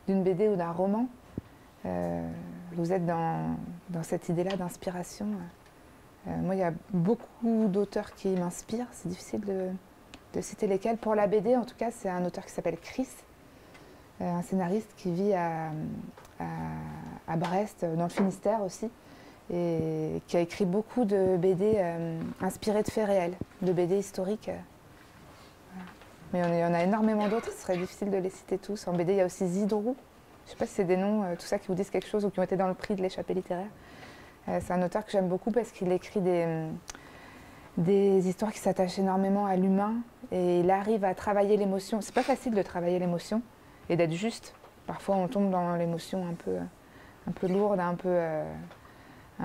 Speaker 2: d'une BD ou d'un roman. Vous êtes dans cette idée-là d'inspiration. Moi, il y a beaucoup d'auteurs qui m'inspirent. C'est difficile de citer lesquels. Pour la BD, en tout cas, c'est un auteur qui s'appelle Chris, un scénariste qui vit à Brest, dans le Finistère aussi, et qui a écrit beaucoup de BD inspirées de faits réels, de BD historiques. Mais il y en a énormément d'autres, ce serait difficile de les citer tous. En BD, il y a aussi Zidrou. Je ne sais pas si c'est des noms, tout ça qui vous disent quelque chose ou qui ont été dans le prix de l'échappée littéraire. C'est un auteur que j'aime beaucoup parce qu'il écrit des histoires qui s'attachent énormément à l'humain et il arrive à travailler l'émotion. C'est pas facile de travailler l'émotion et d'être juste. Parfois, on tombe dans l'émotion un peu lourde, un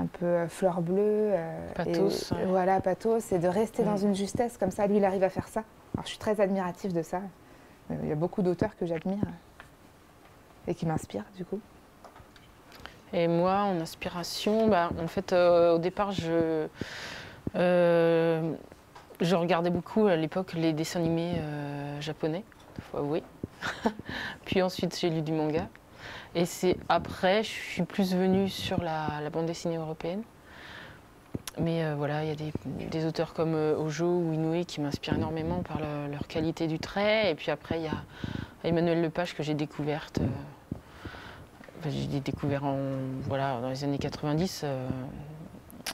Speaker 2: peu fleur bleue.
Speaker 4: Pathos.
Speaker 2: Et voilà, pathos. Et de rester dans une justesse comme ça. Lui, il arrive à faire ça. Alors, je suis très admirative de ça. Il y a beaucoup d'auteurs que j'admire et qui m'inspirent, du coup.
Speaker 4: Et moi, en inspiration, en fait, au départ, je regardais beaucoup à l'époque les dessins animés japonais, il faut avouer. Puis ensuite, j'ai lu du manga. Et c'est après, je suis plus venue sur la bande dessinée européenne. Mais voilà, il y a des auteurs comme Ojo ou Inoue qui m'inspirent énormément par leur qualité du trait. Et puis après, il y a Emmanuelle Lepage que j'ai découverte. J'ai découvert dans les années 90,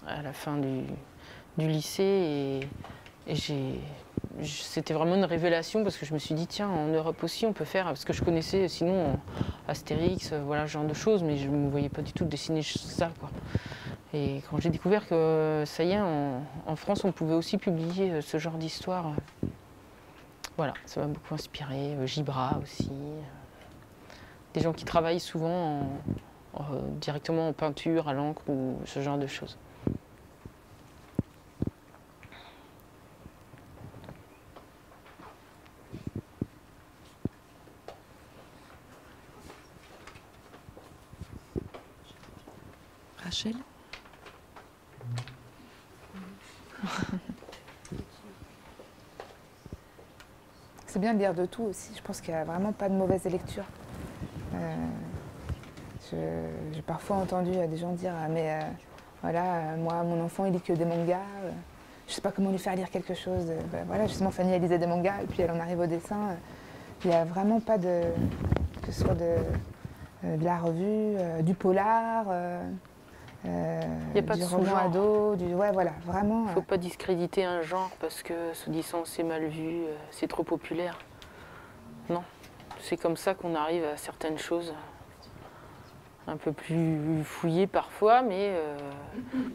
Speaker 4: à la fin du lycée, et c'était vraiment une révélation parce que je me suis dit, tiens, en Europe aussi, on peut faire, parce que je connaissais sinon Astérix, voilà, ce genre de choses, mais je ne me voyais pas du tout dessiner ça, quoi. Et quand j'ai découvert que, ça y est, en France, on pouvait aussi publier ce genre d'histoire, voilà, ça m'a beaucoup inspiré. Gibra aussi, des gens qui travaillent souvent directement en peinture, à l'encre ou ce genre de choses.
Speaker 15: Rachel?
Speaker 2: C'est bien de lire de tout aussi. Je pense qu'il n'y a vraiment pas de mauvaise lecture. J'ai parfois entendu des gens dire mais voilà, moi, mon enfant, il lit que des mangas. Je ne sais pas comment lui faire lire quelque chose. Ben, voilà, justement, Fanny, elle lisait des mangas et puis elle en arrive au dessin. Il n'y a vraiment pas de... que ce soit de la revue, du polar...
Speaker 4: Il n'y a pas
Speaker 2: du
Speaker 4: de
Speaker 2: roman
Speaker 4: sous-genre.
Speaker 2: ado, ouais, voilà, vraiment.
Speaker 4: Il ne faut pas discréditer un genre parce que se disant c'est mal vu, c'est trop populaire. Non, c'est comme ça qu'on arrive à certaines choses un peu plus fouillées parfois, mais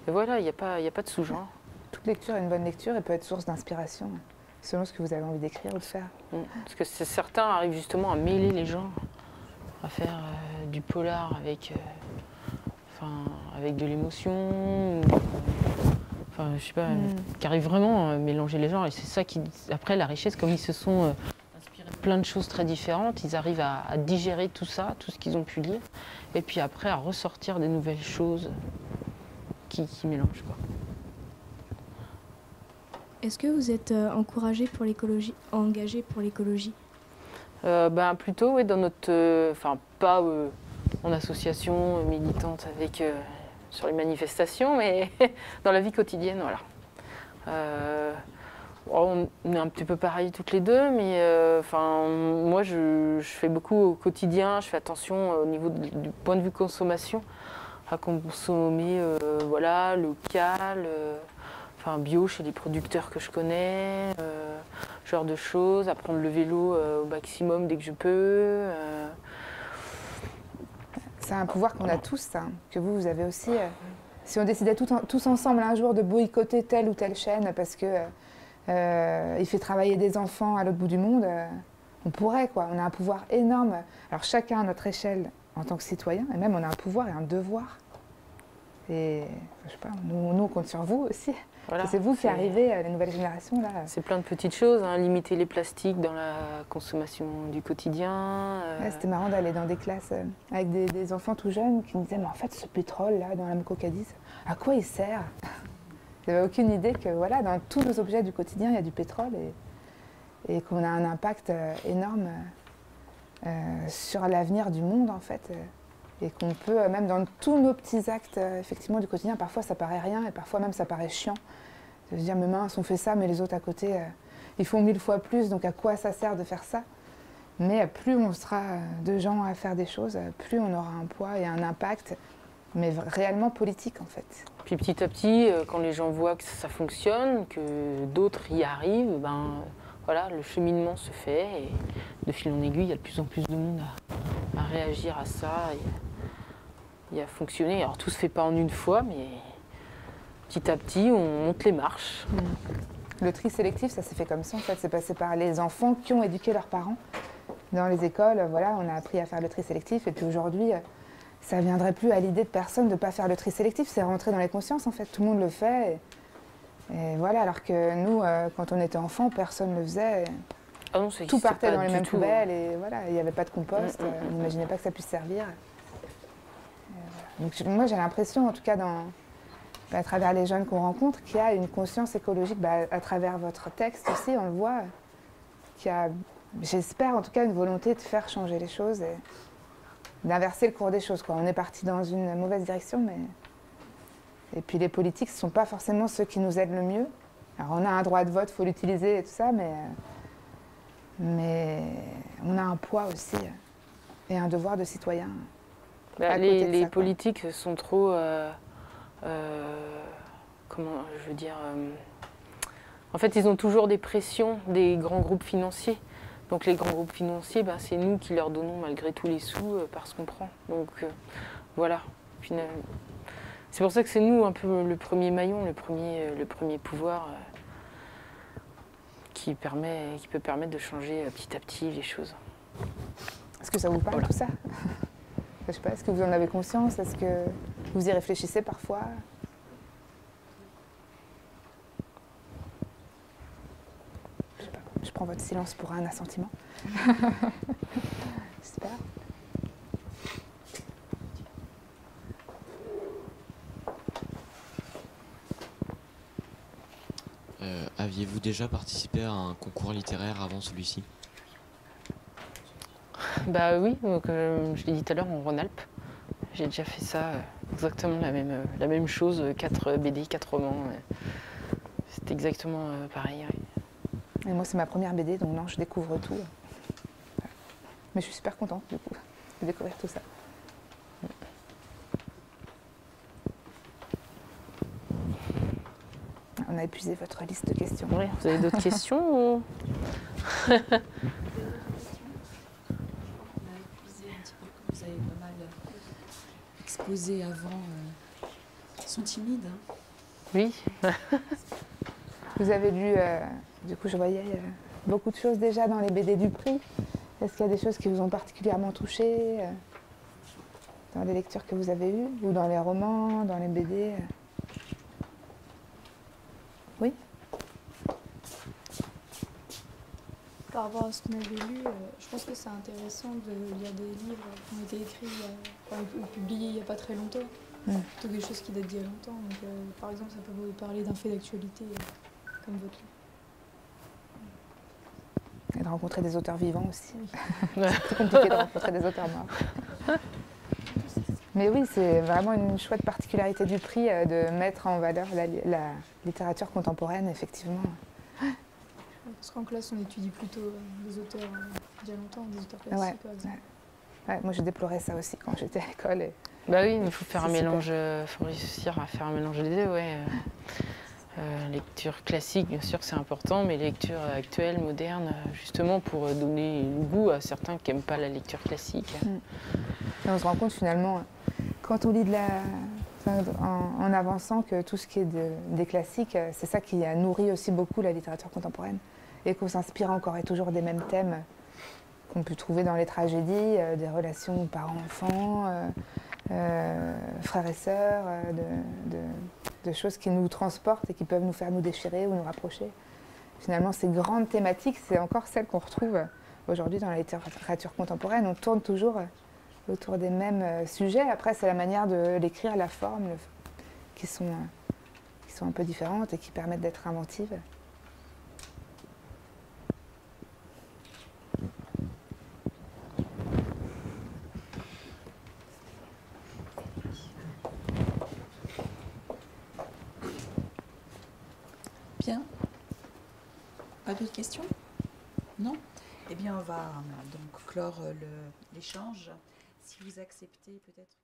Speaker 4: voilà, il n'y a pas de sous-genre.
Speaker 2: Toute lecture est une bonne lecture et peut être source d'inspiration, selon ce que vous avez envie d'écrire ou de faire.
Speaker 4: Parce que certains arrivent justement à mêler les genres, à faire du polar avec de l'émotion, je sais pas, qui arrivent vraiment à mélanger les genres. Et c'est ça qui, après, la richesse, comme ils se sont inspirés de plein de choses très différentes, ils arrivent à digérer tout ça, tout ce qu'ils ont pu lire, et puis après à ressortir des nouvelles choses qui mélangent, quoi.
Speaker 6: Est-ce que vous êtes engagé pour l'écologie?
Speaker 4: Plutôt, oui, dans notre... pas en association militante avec, sur les manifestations, mais dans la vie quotidienne, voilà. On est un petit peu pareil toutes les deux, mais moi je fais beaucoup au quotidien, je fais attention au niveau du point de vue consommation, à consommer voilà, local, bio chez les producteurs que je connais, ce genre de choses, à prendre le vélo au maximum dès que je peux.
Speaker 2: C'est un pouvoir qu'on a tous, ça, que vous avez aussi. Si on décidait tous ensemble un jour de boycotter telle ou telle chaîne parce que il fait travailler des enfants à l'autre bout du monde, on pourrait, quoi. On a un pouvoir énorme. Alors chacun à notre échelle en tant que citoyen, et même on a un pouvoir et un devoir. Et je sais pas, nous on compte sur vous aussi. Voilà, c'est vous qui arrivez à la nouvelle génération là.
Speaker 4: C'est plein de petites choses, hein, limiter les plastiques dans la consommation du quotidien.
Speaker 2: Ouais, c'était marrant d'aller dans des classes avec des enfants tout jeunes qui me disaient mais en fait ce pétrole là dans la Cadiz, à quoi il sert? Ils n'avaient aucune idée que voilà, dans tous nos objets du quotidien il y a du pétrole et qu'on a un impact énorme sur l'avenir du monde en fait. Et qu'on peut, même dans tous nos petits actes effectivement du quotidien, parfois ça paraît rien et parfois même ça paraît chiant. De se dire, mais mince, on fait ça, mais les autres à côté, ils font 1000 fois plus, donc à quoi ça sert de faire ça? Mais plus on sera de gens à faire des choses, plus on aura un poids et un impact, mais réellement politique en fait.
Speaker 4: Puis petit à petit, quand les gens voient que ça fonctionne, que d'autres y arrivent, voilà, le cheminement se fait et de fil en aiguille, il y a de plus en plus de monde à réagir à ça et à fonctionner. Alors tout se fait pas en une fois, mais petit à petit, on monte les marches.
Speaker 2: Le tri sélectif, ça s'est fait comme ça en fait. C'est passé par les enfants qui ont éduqué leurs parents. Dans les écoles, voilà, on a appris à faire le tri sélectif et puis aujourd'hui, ça ne viendrait plus à l'idée de personne de ne pas faire le tri sélectif. C'est rentré dans les consciences en fait. Tout le monde le fait. Et voilà, alors que nous, quand on était enfants, personne ne le faisait.
Speaker 4: Ah non,
Speaker 2: tout partait dans les mêmes poubelles et voilà, il n'y avait pas de compost, on n'imaginait pas que ça puisse servir. Donc moi j'ai l'impression, en tout cas à travers les jeunes qu'on rencontre, qu'il y a une conscience écologique, à travers votre texte aussi, on le voit, qu'il y a, j'espère en tout cas, une volonté de faire changer les choses et d'inverser le cours des choses, quoi. On est parti dans une mauvaise direction, mais... Et puis les politiques, ce ne sont pas forcément ceux qui nous aident le mieux. Alors on a un droit de vote, il faut l'utiliser et tout ça, mais on a un poids aussi et un devoir de citoyen.
Speaker 4: Les politiques sont trop, comment je veux dire, En fait, ils ont toujours des pressions des grands groupes financiers. Donc les grands groupes financiers, ben, c'est nous qui leur donnons malgré tout les sous parce qu'on prend. Donc voilà, finalement. C'est pour ça que c'est nous un peu le premier maillon, le premier pouvoir qui peut permettre de changer petit à petit les choses.
Speaker 2: Est-ce que ça vous parle tout ça? Je sais pas, est-ce que vous en avez conscience? Est-ce que vous y réfléchissez parfois? Je sais pas, je prends votre silence pour un assentiment. J'espère.
Speaker 9: Aviez-vous déjà participé à un concours littéraire avant celui-ci?
Speaker 4: Bah oui, donc, je l'ai dit tout à l'heure, en Rhône-Alpes. J'ai déjà fait ça, exactement la même chose, 4 BD, 4 romans. C'est exactement pareil. Ouais.
Speaker 2: Et moi, c'est ma première BD, donc non, je découvre tout. Mais je suis super contente, du coup, de découvrir tout ça. On a épuisé votre liste de questions.
Speaker 4: Oui, vous avez d'autres questions ou...
Speaker 15: Vous avez pas mal exposé avant. Ils sont timides. Hein.
Speaker 4: Oui.
Speaker 2: Vous avez lu, du coup je voyais beaucoup de choses déjà dans les BD du prix. Est-ce qu'il y a des choses qui vous ont particulièrement touché dans les lectures que vous avez eues? Ou dans les romans, dans les BD Oui.
Speaker 10: Par rapport à ce qu'on avait lu, je pense que c'est intéressant de lire des livres qui ont été écrits ou publiés il n'y a pas très longtemps, plutôt que des choses qui datent d'il y a longtemps. Donc, par exemple, ça peut vous parler d'un fait d'actualité comme votre livre.
Speaker 2: Et de rencontrer des auteurs vivants aussi. C'est plus compliqué de rencontrer des auteurs morts. Mais oui, c'est vraiment une chouette particularité du prix de mettre en valeur la littérature contemporaine, effectivement.
Speaker 10: Parce qu'en classe, on étudie plutôt des auteurs d'il y a longtemps, des auteurs classiques, par exemple.
Speaker 2: Ouais, moi, je déplorais ça aussi quand j'étais à l'école. Et...
Speaker 4: Bah oui, il faut faire un mélange, faut réussir à faire un mélange des deux, ouais. Lecture classique, bien sûr, c'est important, mais lecture actuelle, moderne, justement pour donner le goût à certains qui n'aiment pas la lecture classique.
Speaker 2: Et on se rend compte finalement, quand on lit en avançant, que tout ce qui est des classiques, c'est ça qui a nourri aussi beaucoup la littérature contemporaine. Et qu'on s'inspire encore et toujours des mêmes thèmes qu'on peut trouver dans les tragédies, des relations parents-enfants, frères et sœurs, de choses qui nous transportent et qui peuvent nous faire nous déchirer ou nous rapprocher. Finalement, ces grandes thématiques, c'est encore celles qu'on retrouve aujourd'hui dans la littérature contemporaine. On tourne toujours autour des mêmes sujets. Après, c'est la manière de l'écrire, la forme, qui sont un peu différentes et qui permettent d'être inventives.
Speaker 16: Bien. Pas d'autres questions? Non? Eh bien, on va donc clore l'échange. Si vous acceptez peut-être...